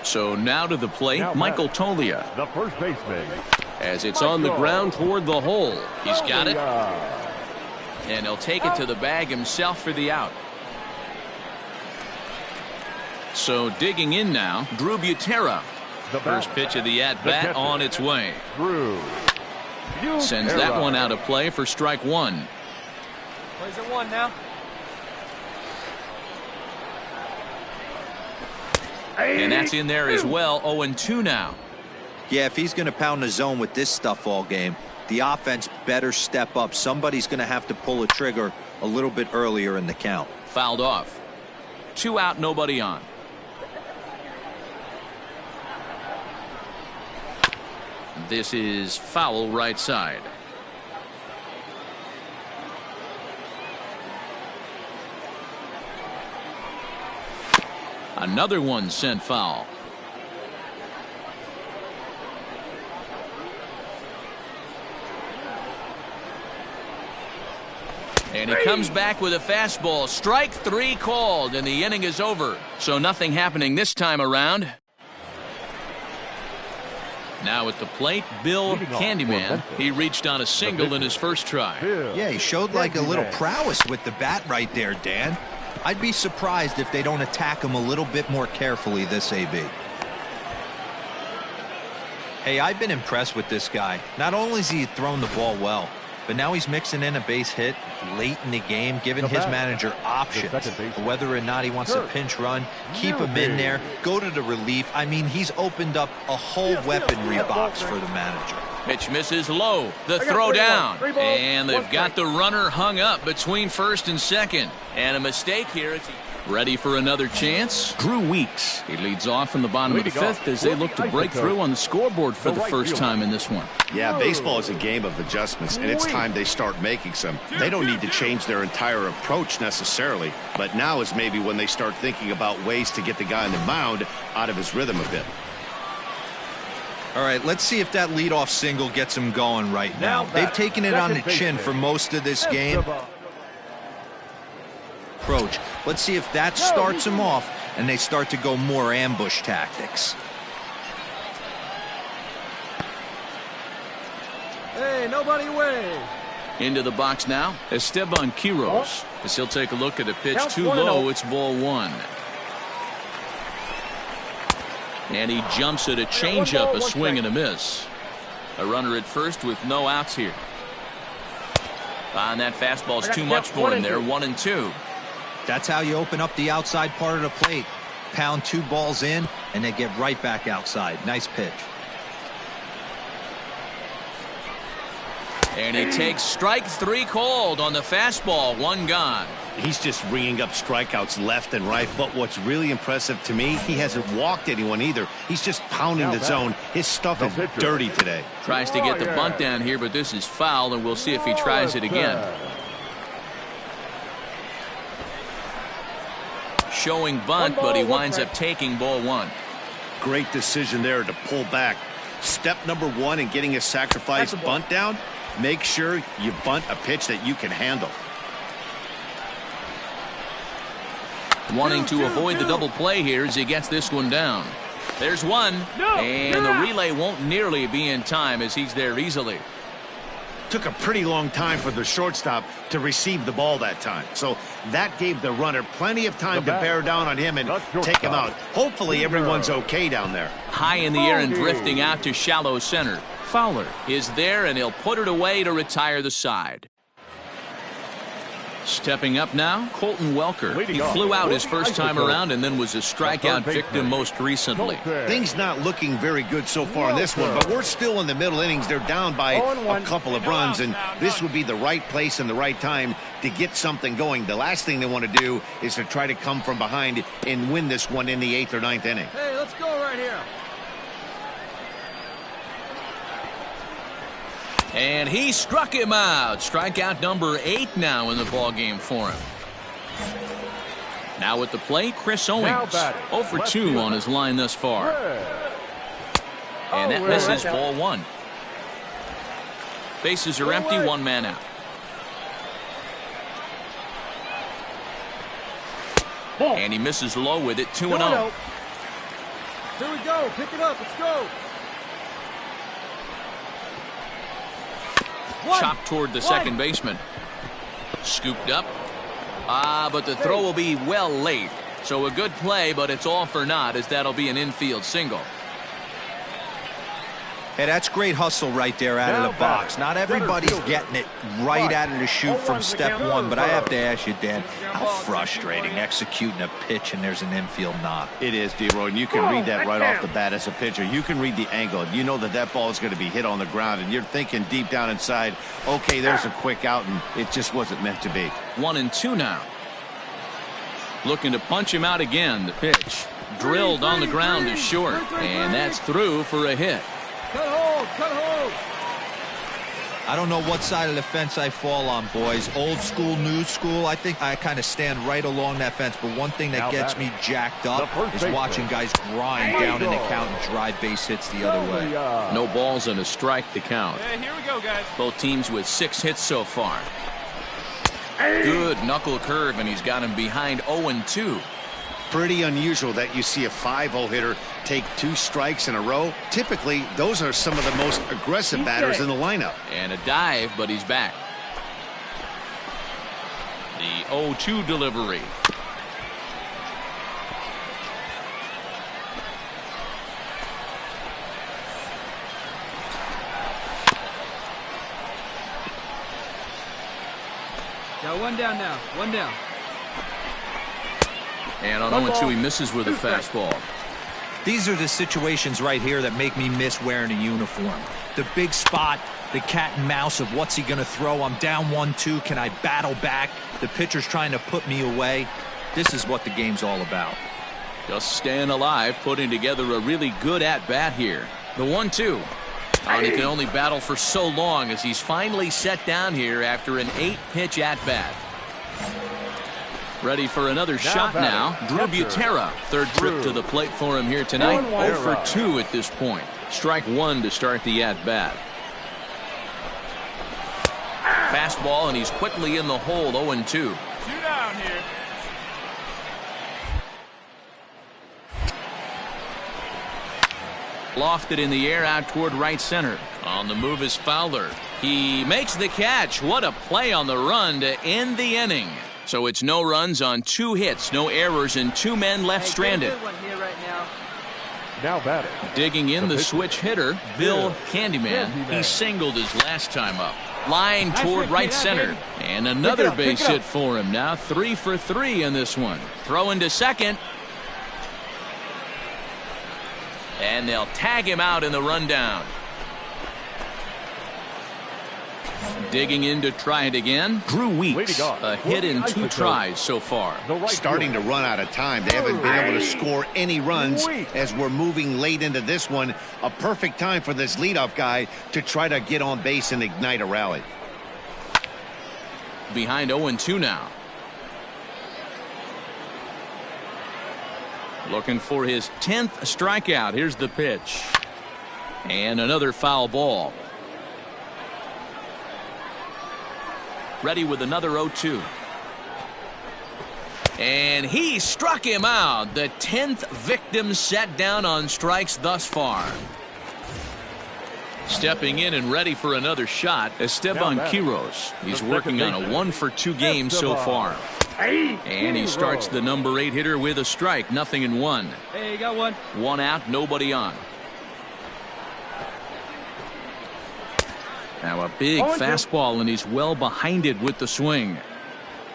So now to the plate, Michael Tolia. The first baseman. As it's on the ground toward the hole. He's got it. And he'll take it to the bag himself for the out. So digging in now, Drew Butera. First pitch of the at-bat on its way. Sends that one out of play for strike one. Plays at 1 now. And that's in there as well. 0-2 now. Yeah, if he's going to pound the zone with this stuff all game, the offense better step up. Somebody's going to have to pull a trigger a little bit earlier in the count. Fouled off. 2 out, nobody on. This is foul right side. Another one sent foul. And he comes back with a fastball. Strike 3 called, and the inning is over. So nothing happening this time around. Now at the plate, Bill Candyman. He reached on a single in his first try. Yeah, he showed like a little prowess with the bat right there, Dan. I'd be surprised if they don't attack him a little bit more carefully this AB. Hey, I've been impressed with this guy. Not only has he thrown the ball well, but now he's mixing in a base hit late in the game, giving his manager options for whether or not he wants a pinch run, keep him in there, go to the relief. I mean, he's opened up a whole weaponry box for the manager. Pitch misses low. The throw down. And they've got the runner hung up between first and second. And a mistake here. Ready for another chance? Drew Weeks. He leads off in the bottom of the 5th as they look to break through on the scoreboard for the first time in this one. Yeah, baseball is a game of adjustments, and it's time they start making some. They don't need to change their entire approach necessarily, but now is maybe when they start thinking about ways to get the guy on the mound out of his rhythm a bit. All right, let's see if that leadoff single gets him going right now. They've taken it on the chin for most of this game. Approach. Let's see if that starts him off and they start to go more ambush tactics. Hey, nobody away. Into the box now, Esteban Quiroz. As he'll take a look at a pitch too low, it's ball 1. And he jumps at a changeup, a swing and a miss. A runner at first with no outs here. And that fastball's too much for him there, 1-2. That's how you open up the outside part of the plate. Pound 2 balls in, and they get right back outside. Nice pitch. And he takes strike 3 called on the fastball, 1 gone. He's just ringing up strikeouts left and right, but what's really impressive to me, he hasn't walked anyone either. He's just pounding the zone. His stuff is dirty today. Tries to get the bunt down here, but this is foul, and we'll see if he tries it again. Showing bunt, but he winds up taking ball 1. Great decision there to pull back. Step number 1 in getting a sacrifice bunt down, make sure you bunt a pitch that you can handle. Wanting to avoid the double play here as he gets this one down. There's one, and the relay won't nearly be in time as he's there easily. Took a pretty long time for the shortstop to receive the ball that time. So that gave the runner plenty of time to bear down on him and take him out. Hopefully everyone's okay down there. High in the air and drifting out to shallow center. Fowler is there, and he'll put it away to retire the side. Stepping up now, Colton Welker. He flew out his first time around and then was a strikeout victim most recently. Things not looking very good so far in this one, but we're still in the middle innings. They're down by a couple of runs, and this would be the right place and the right time to get something going. The last thing they want to do is to try to come from behind and win this one in the 8th or 9th inning. Hey, let's go right here. And he struck him out. Strikeout number 8 now in the ballgame for him. Now at the plate, Chris Owings. 0 for 2 on his line thus far. And that misses ball 1. Bases are empty, 1 man out. And he misses low with it, 2-0. Here we go. Pick it up. Let's go. Chopped toward the second baseman. Scooped up. But the throw will be well late. So a good play, but it's all for naught as that'll be an infield single. Hey, that's great hustle right there out of the box. Not everybody's getting it right out of the chute from step 1, but I have to ask you, Dan, how frustrating executing a pitch and there's an infield knock. It is, D-Roy, and you can read that right off the bat as a pitcher. You can read the angle. You know that that ball is going to be hit on the ground, and you're thinking deep down inside, okay, there's a quick out, and it just wasn't meant to be. 1-2 now. Looking to punch him out again. The pitch drilled on the ground is short, and that's through for a hit. Cut hold, cut hold. I don't know what side of the fence I fall on, boys. Old school, new school. I think I kind of stand right along that fence. But one thing that gets me jacked up is watching guys grind down in the count and drive base hits the other way. No balls and a strike to count. Hey, here we go, guys. Both teams with 6 hits so far. Good knuckle curve, and he's got him behind 0-2. Pretty unusual that you see a 5-0 hitter take 2 strikes in a row. Typically, those are some of the most aggressive batters in the lineup. And a dive, but he's back. The 0-2 delivery. Got one down now. One down. And on 0-2, he misses with a fastball. These are the situations right here that make me miss wearing a uniform. The big spot, the cat and mouse of what's he going to throw. I'm down 1-2. Can I battle back? The pitcher's trying to put me away. This is what the game's all about. Just staying alive, putting together a really good at-bat here. The 1-2. And he can only battle for so long as he's finally set down here after an 8-pitch at-bat. Ready for another shot now. Drew Butera, third trip to the plate for him here tonight. 0 for 2 at this point. Strike 1 to start the at-bat. Fastball, and he's quickly in the hole. 0-2. 2 down here. Lofted in the air out toward right center. On the move is Fowler. He makes the catch. What a play on the run to end the inning. So it's no runs on 2 hits, no errors, and 2 men left stranded. Now batting. Digging in the switch hitter, Bill Candyman. He singled his last time up. Line toward right center. And another base hit for him. Now 3 for 3 in this one. Throw into second. And they'll tag him out in the rundown. Digging in to try it again. Drew Weeks, a hit in 2 tries so far. Starting to run out of time. They haven't been able to score any runs as we're moving late into this one. A perfect time for this leadoff guy to try to get on base and ignite a rally. Behind 0-2 now. Looking for his 10th strikeout. Here's the pitch. And another foul ball. Ready with another 0-2. And he struck him out. The 10th victim set down on strikes thus far. Stepping in and ready for another shot, Esteban Quiroz. He's working on a 1 for 2 game so far. And he starts the number 8 hitter with a strike, 0-1. Hey, you got one. 1 out, nobody on. Now a big fastball, and he's well behind it with the swing.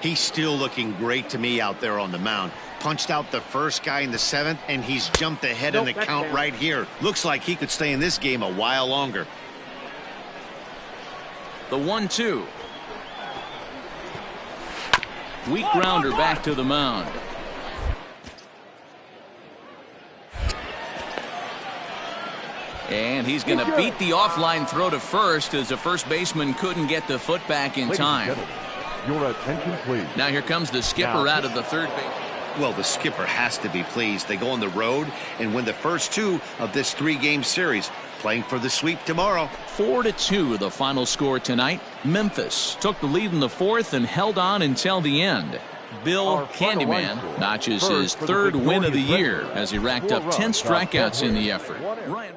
He's still looking great to me out there on the mound. Punched out the first guy in the 7th, and he's jumped ahead in the count right here. Looks like he could stay in this game a while longer. The 1-2. Weak grounder back to the mound. And he's going to beat the offline throw to first as the first baseman couldn't get the foot back in time. Your attention, please. Now here comes the skipper out of the third base. Well, the skipper has to be pleased. They go on the road and win the first 2 of this 3-game series, playing for the sweep tomorrow. 4-2 the final score tonight. Memphis took the lead in the 4th and held on until the end. Bill Candyman notches his 3rd win of the year as he racked up 10 strikeouts in the effort. Ryan.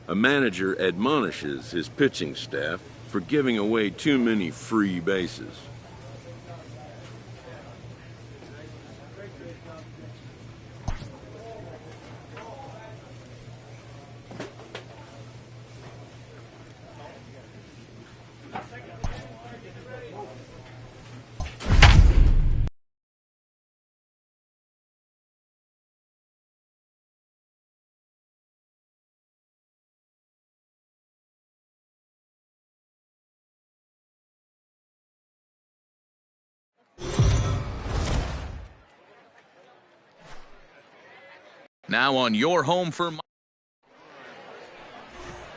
A manager admonishes his pitching staff for giving away too many free bases. Now on your home for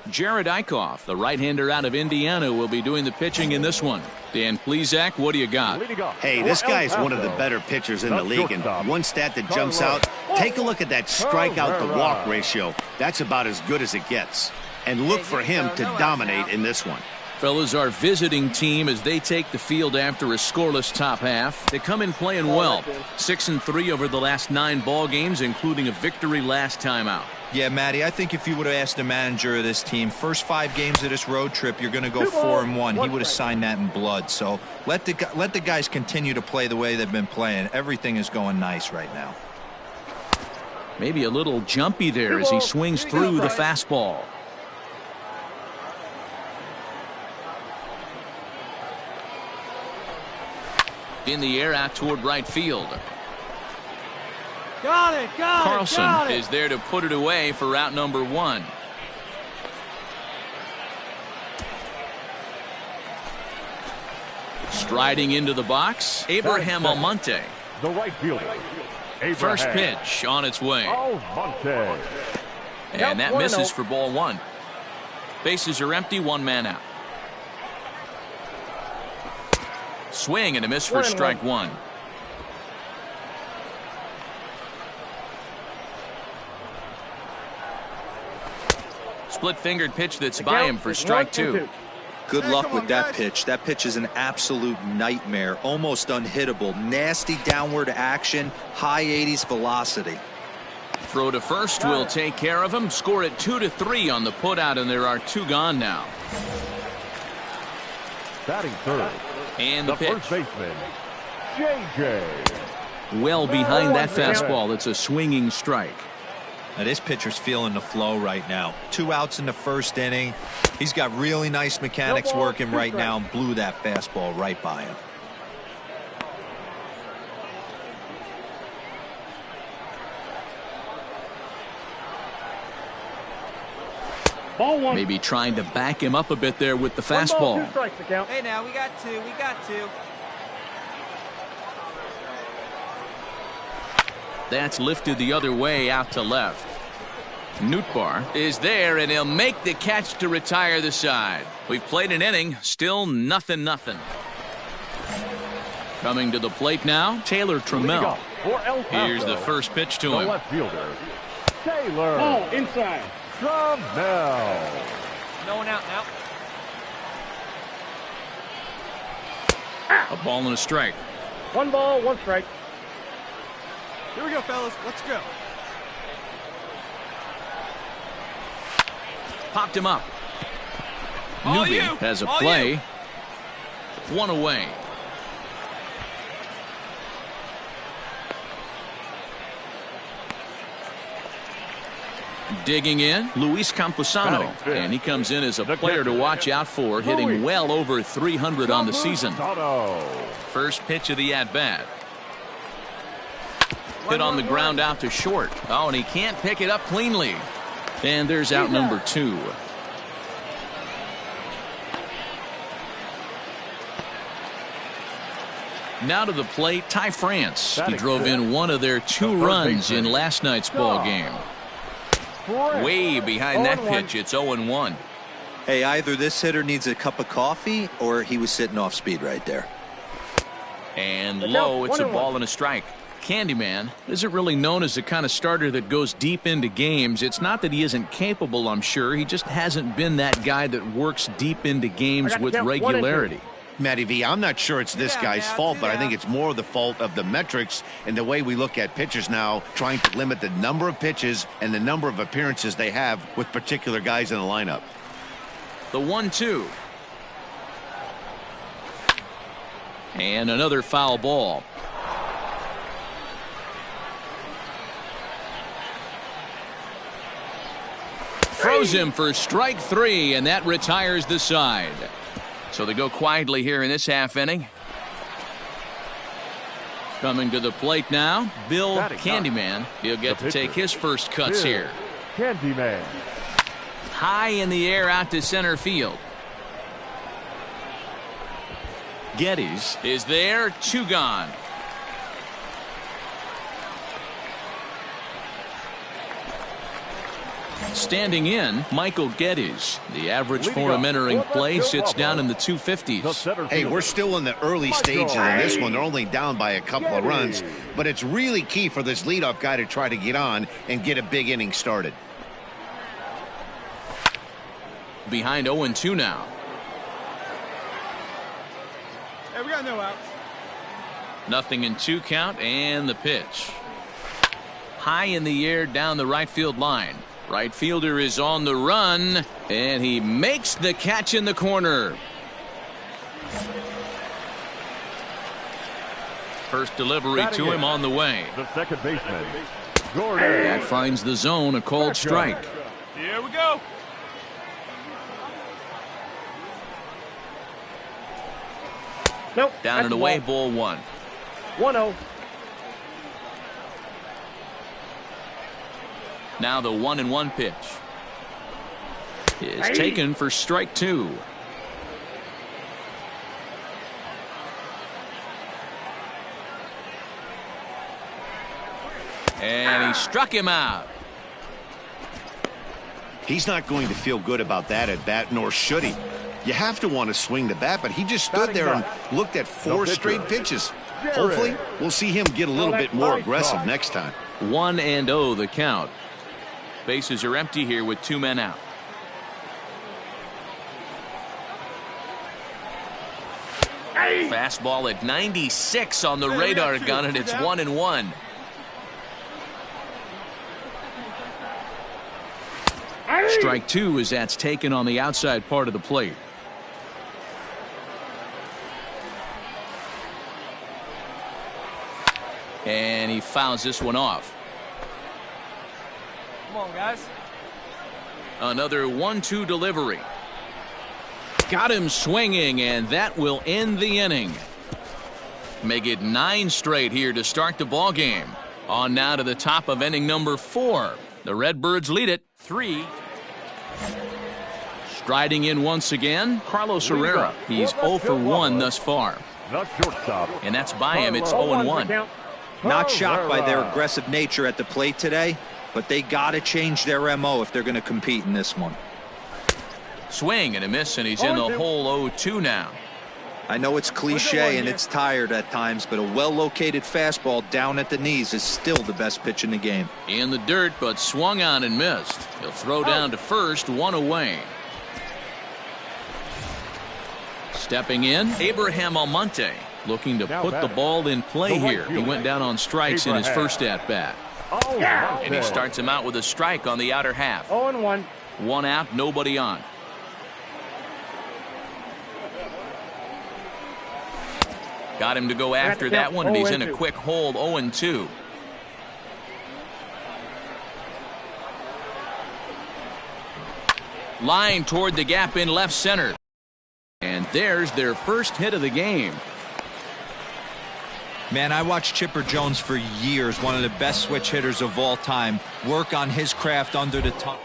Jared Eichhoff, the right-hander out of Indiana, will be doing the pitching in this one. Dan Plesac, what do you got? Hey, this guy is one of the better pitchers in the league, and one stat that jumps out, take a look at that strikeout to walk ratio. That's about as good as it gets. And look for him to dominate in this one. Fellas, our visiting team as they take the field after a scoreless top half. They come in playing well. 6-3 over the last 9 ball games, including a victory last time out. Yeah, Matty, I think if you would have asked the manager of this team, first 5 games of this road trip, you're going to go 4-1. He would have signed that in blood. So let the guys continue to play the way they've been playing. Everything is going nice right now. Maybe a little jumpy there as he swings through the fastball. In the air out toward right field. Carlson is there to put it away for route number 1. Striding into the box, Abraham Almonte. The right fielder. First pitch on its way. Almonte. And that misses for ball 1. Bases are empty, 1 man out. Swing and a miss for strike 1. Split-fingered pitch that's by him for strike 2. Good luck with that pitch. That pitch is an absolute nightmare, almost unhittable. Nasty downward action, high 80s velocity. Throw to first will take care of him. Score it 2-3 on the putout, and there are 2 gone now. Batting third. And the pitch. First baseman, J.J. Well behind that fastball. It's a swinging strike. Now this pitcher's feeling the flow right now. 2 outs in the first inning. He's got really nice mechanics working right now and blew that fastball right by him. Maybe trying to back him up a bit there with the fastball. Hey, now we got 2. We got 2. That's lifted the other way out to left. Nootbaar is there, and he'll make the catch to retire the side. We've played an inning, still 0-0. Coming to the plate now, Taylor Trammell. Here's the first pitch to him. Left fielder, Taylor. Oh, inside. Trammell. No one out now. A ball and a strike. 1 ball, 1 strike. Here we go, fellas. Let's go. Popped him up. Newby has a play. 1 away. Digging in, Luis Camposano, and he comes in as a player to watch out for, hitting well over 300 on the season. First pitch of the at-bat. Hit on the ground out to short. Oh, and he can't pick it up cleanly. And there's out number 2. Now to the plate, Ty France. He drove in 1 of their 2 runs in last night's ball game. Way behind that pitch, it's 0-1. Hey, either this hitter needs a cup of coffee or he was sitting off speed right there. And low, it's a ball and a strike. Candyman isn't really known as the kind of starter that goes deep into games. It's not that he isn't capable, I'm sure. He just hasn't been that guy that works deep into games with regularity. Matty V, I'm not sure it's this guy's fault, but I think it's more the fault of the metrics and the way we look at pitchers now, trying to limit the number of pitches and the number of appearances they have with particular guys in the lineup. The 1-2. And another foul ball. Throws him for strike 3, and that retires the side. So they go quietly here in this half inning. Coming to the plate now, Bill Candyman. He'll get to take his first cuts here. Candyman. High in the air out to center field. Geddes is there, 2 gone. Standing in, Michael Geddes. The average for him entering play sits down in the 250s. Hey, we're still in the early stages of this one. They're only down by a couple of runs, but it's really key for this leadoff guy to try to get on and get a big inning started. Behind 0-2 now. Hey, we got no outs. Nothing in 2 count, and the pitch. High in the air down the right field line. Right fielder is on the run, and he makes the catch in the corner. First delivery to him on the way. The second baseman, Jordan. That finds the zone, a called strike. Here we go. Nope. Down and away, ball 1. 1-0. Now the 1-1 pitch is taken for strike 2. And he struck him out. He's not going to feel good about that at bat, nor should he. You have to want to swing the bat, but he just stood there and looked at 4 straight pitches. Hopefully, we'll see him get a little bit more aggressive next time. 1-0 the count. Bases are empty here with 2 men out. Fastball at 96 on the radar gun, and it's 1-1. Strike 2 as that's taken on the outside part of the plate. And he fouls this one off. Come on, guys. Another 1-2 delivery. Got him swinging, and that will end the inning. Make it 9 straight here to start the ball game. On now to the top of inning number 4. The Redbirds lead it 3. Striding in once again, Carlos Herrera. He's 0 for 1 thus far. And that's by him. It's 0-1. Not shocked by their aggressive nature at the plate today, but they got to change their MO if they're going to compete in this one. Swing and a miss, and he's in the hole 0-2 now. I know it's cliche and it's tired at times, but a well-located fastball down at the knees is still the best pitch in the game. In the dirt, but swung on and missed. He'll throw down to first, 1 away. Stepping in, Abraham Almonte, looking to put the ball in play here. He went down on strikes in his first at-bat. And he starts him out with a strike on the outer half. 0-1. 1 out, nobody on. Got him to go after that one, and he's in a quick hold, 0-2. Line toward the gap in left center. And there's their first hit of the game. Man, I watched Chipper Jones for years, one of the best switch hitters of all time, work on his craft under the tongue.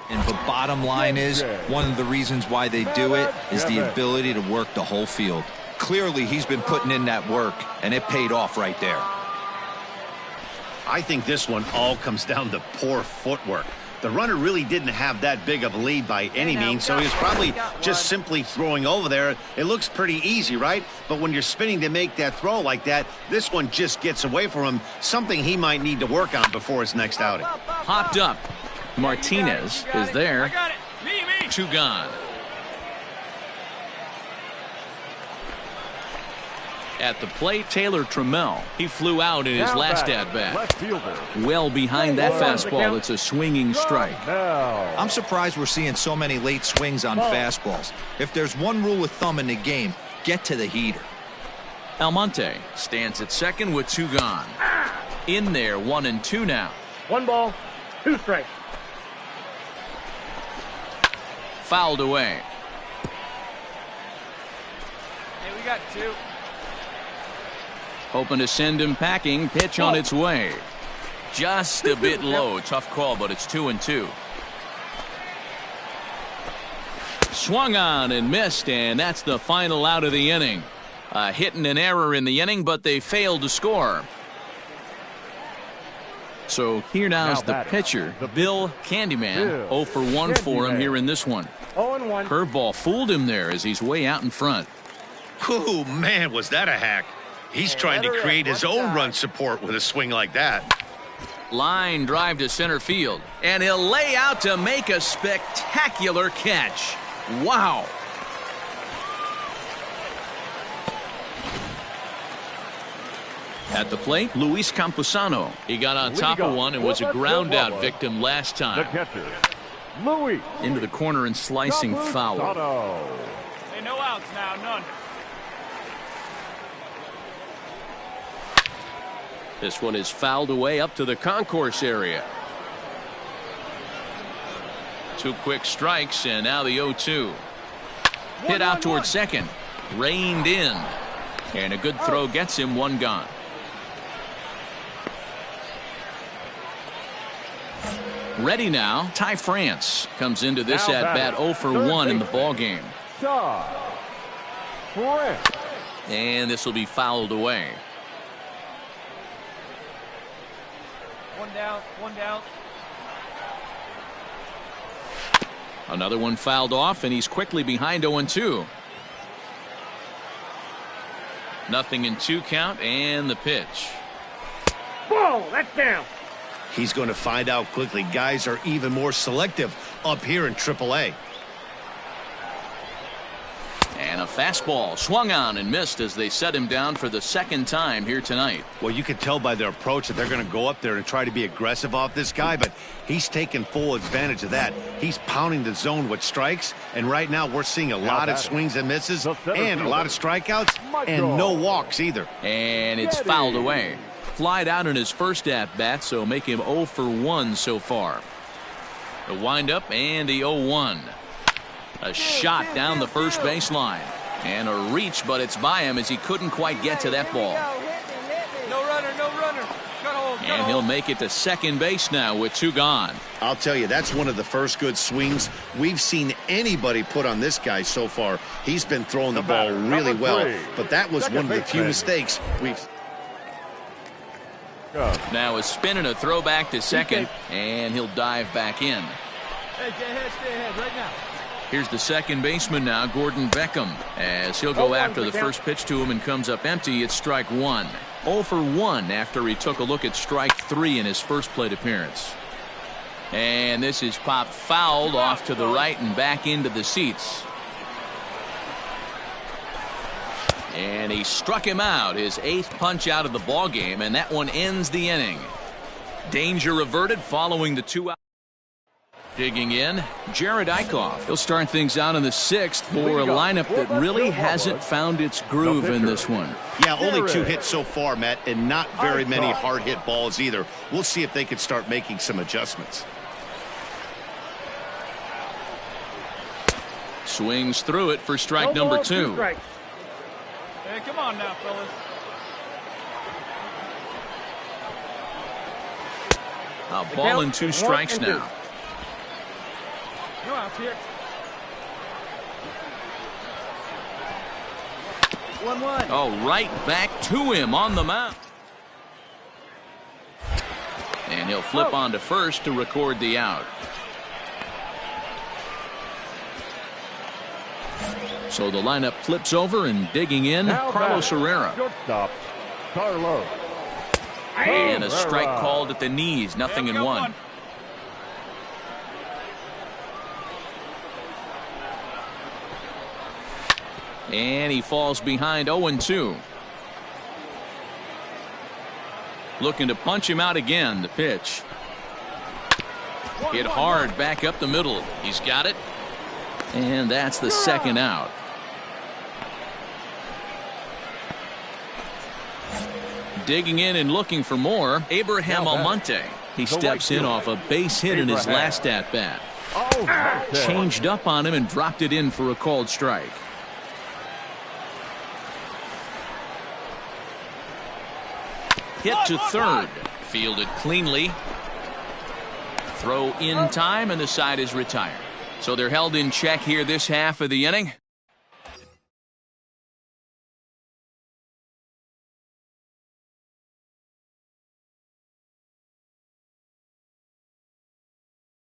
And the bottom line is, one of the reasons why they do it is the ability to work the whole field. Clearly, he's been putting in that work, and it paid off right there. I think this one all comes down to poor footwork. The runner really didn't have that big of a lead by any means, so he was probably just simply throwing over there. It looks pretty easy, right? But when you're spinning to make that throw like that, this one just gets away from him, something he might need to work on before his next outing. Hopped up. Martinez is there. 2 gone. At the plate, Taylor Trammell. He flew out in his last at-bat. Left fielder. Well behind that fastball. It's a swinging strike. Now. I'm surprised we're seeing so many late swings on fastballs. If there's one rule of thumb in the game, get to the heater. Almonte stands at second with 2 gone. In there, 1-2 now. 1 ball, 2 strikes. Fouled away. Hey, we got 2. Hoping to send him packing. Pitch on its way. Just a bit low. Tough call, but it's 2-2. Swung on and missed, and that's the final out of the inning. A hit and an error in the inning, but they failed to score. So here now's the pitcher, Bill Candyman. 0 for 1 for him here in this one. 0-1. Curveball fooled him there as he's way out in front. Ooh, man, was that a hack. He's trying to create his own run support with a swing like that. Line drive to center field, and he'll lay out to make a spectacular catch. Wow. At the plate, Luis Camposano. He got on top of one and was a ground out victim last The time. catcher, Louis. Into the corner and slicing foul. Hey, no outs now, none. This one is fouled away up to the concourse area. 2 quick strikes, and now the 0-2. Hit out towards second. Reined in. And a good throw gets him 1 gone. Ready now, Ty France comes into this at-bat 0 for 1 in the ballgame. And this will be fouled away. 1 down, 1 down. Another one fouled off, and he's quickly behind 0-2. Nothing in 2 count, and the pitch. Ball, that's down. He's going to find out quickly. Guys are even more selective up here in AAA. And a fastball swung on and missed as they set him down for the 2nd time here tonight. Well, you can tell by their approach that they're going to go up there and try to be aggressive off this guy, but he's taking full advantage of that. He's pounding the zone with strikes, and right now we're seeing a lot of swings and misses and a lot of strikeouts and no walks either. And it's fouled away. Flied out in his first at-bat, so make him 0 for 1 so far. The windup and the 0-1. A shot down the first baseline. And a reach, but it's by him as he couldn't quite get to that ball. No runner, no runner. And he'll make it to second base now with 2 gone. I'll tell you, that's one of the first good swings we've seen anybody put on this guy so far. He's been throwing the ball really well, but that was one of the few mistakes we've... Now a spin and a throw back to second, and he'll dive back in. Hey, stay ahead right now. Here's the second baseman now, Gordon Beckham, as he'll go after the first pitch to him and comes up empty. It's strike 1. 0 for 1 after he took a look at strike 3 in his first plate appearance. And this is popped fouled off to the right and back into the seats. And he struck him out, his 8th punch out of the ball game, and that one ends the inning. Danger averted following the 2 out. Digging in, Jared Eichhoff. He'll start things out in the 6th for a lineup that really hasn't found its groove in this one. Yeah, only 2 hits so far, Matt, and not very many hard hit balls either. We'll see if they can start making some adjustments. Swings through it for strike number 2. Hey, come on now, fellas. A ball and 2 strikes now. No outs here. 1-1. Oh, right back to him on the mound. And he'll flip on to first to record the out. So the lineup flips over, and digging in, Carlos Herrera. Shortstop, Carlos. And a strike called at the knees, nothing in 1. And he falls behind 0-2. Looking to punch him out again. The pitch. Hit hard back up the middle. He's got it. And that's the second out. Digging in and looking for more, Abraham Almonte. He steps in off a base hit in his last at-bat. Changed up on him and dropped it in for a called strike. Hit to third. Fielded cleanly. Throw in time, and the side is retired. So they're held in check here this half of the inning.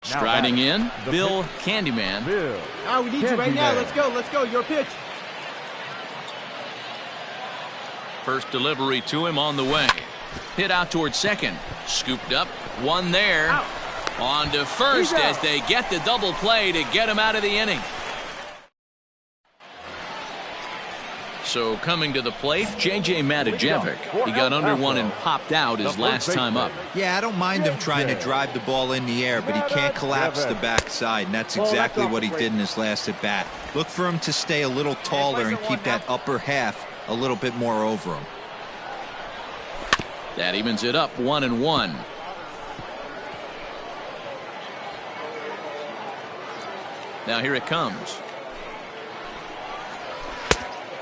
Striding in, Bill Candyman. We need you right now. Let's go. Let's go. Your pitch. First delivery to him on the way. Hit out towards second. Scooped up. One there. Out. On to first as they get the double play to get him out of the inning. So coming to the plate, J.J. Matijevic. He got under one and popped out his last time up. Yeah, I don't mind him trying to drive the ball in the air, but he can't collapse the backside, and that's exactly what he did in his last at bat. Look for him to stay a little taller and keep that upper half a little bit more over him. That evens it up 1-1. Now here it comes.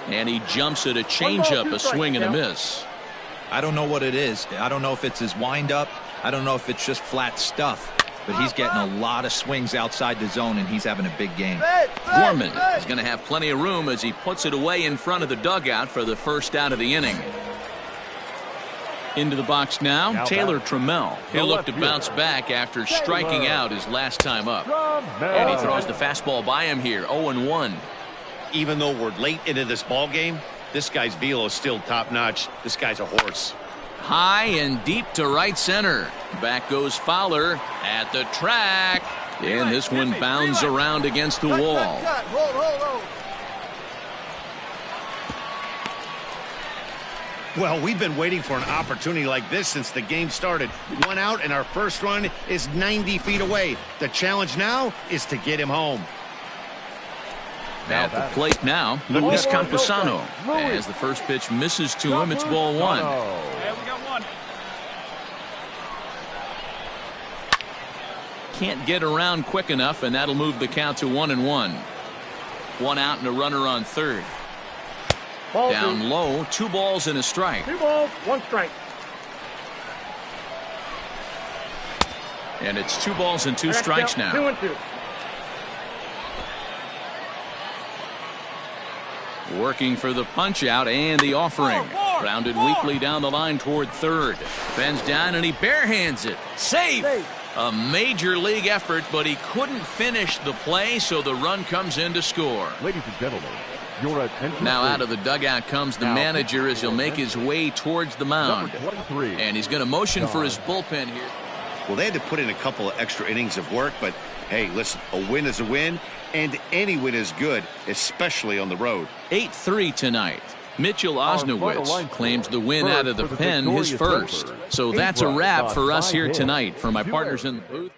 And he jumps at a changeup, a swing and a miss. I don't know what it is. I don't know if it's his windup. I don't know if it's just flat stuff. But he's getting a lot of swings outside the zone, and he's having a big game. Gorman is going to have plenty of room as he puts it away in front of the dugout for the first out of the inning. Into the box now, Taylor Trammell. He'll look to bounce back after striking out his last time up. And he throws the fastball by him here, 0-1. Even though we're late into this ball game, this guy's velo is still top-notch. This guy's a horse. High and deep to right center. Back goes Fowler at the track. And this one bounds around against the wall. Well, we've been waiting for an opportunity like this since the game started. One out, and our first run is 90 feet away. The challenge now is to get him home. At the plate now, Luis Campusano. As the first pitch misses to him, it's ball one. Yeah, we got one. Can't get around quick enough, and that'll move the count to 1-1. One out and a runner on third. Ball Down two. low, 2 balls and a strike. 2 balls, 1 strike. And it's 2 balls and 2 strikes now. 2-2. Working for the punch out and the offering. Rounded weakly down the line toward third. Bends down and he barehands it. Safe. A major league effort, but he couldn't finish the play, so the run comes in to score. Ladies and gentlemen, your attention. Now out of the dugout comes the manager as he'll make his way towards the mound. And he's going to motion for his bullpen here. Well, they had to put in a couple of extra innings of work, but hey, listen, a win is a win, and any win is good, especially on the road. 8-3 tonight. Mitchell Osnowitz claims the win out of the pen, his first. So that's a wrap for us here tonight. For my partners in the booth.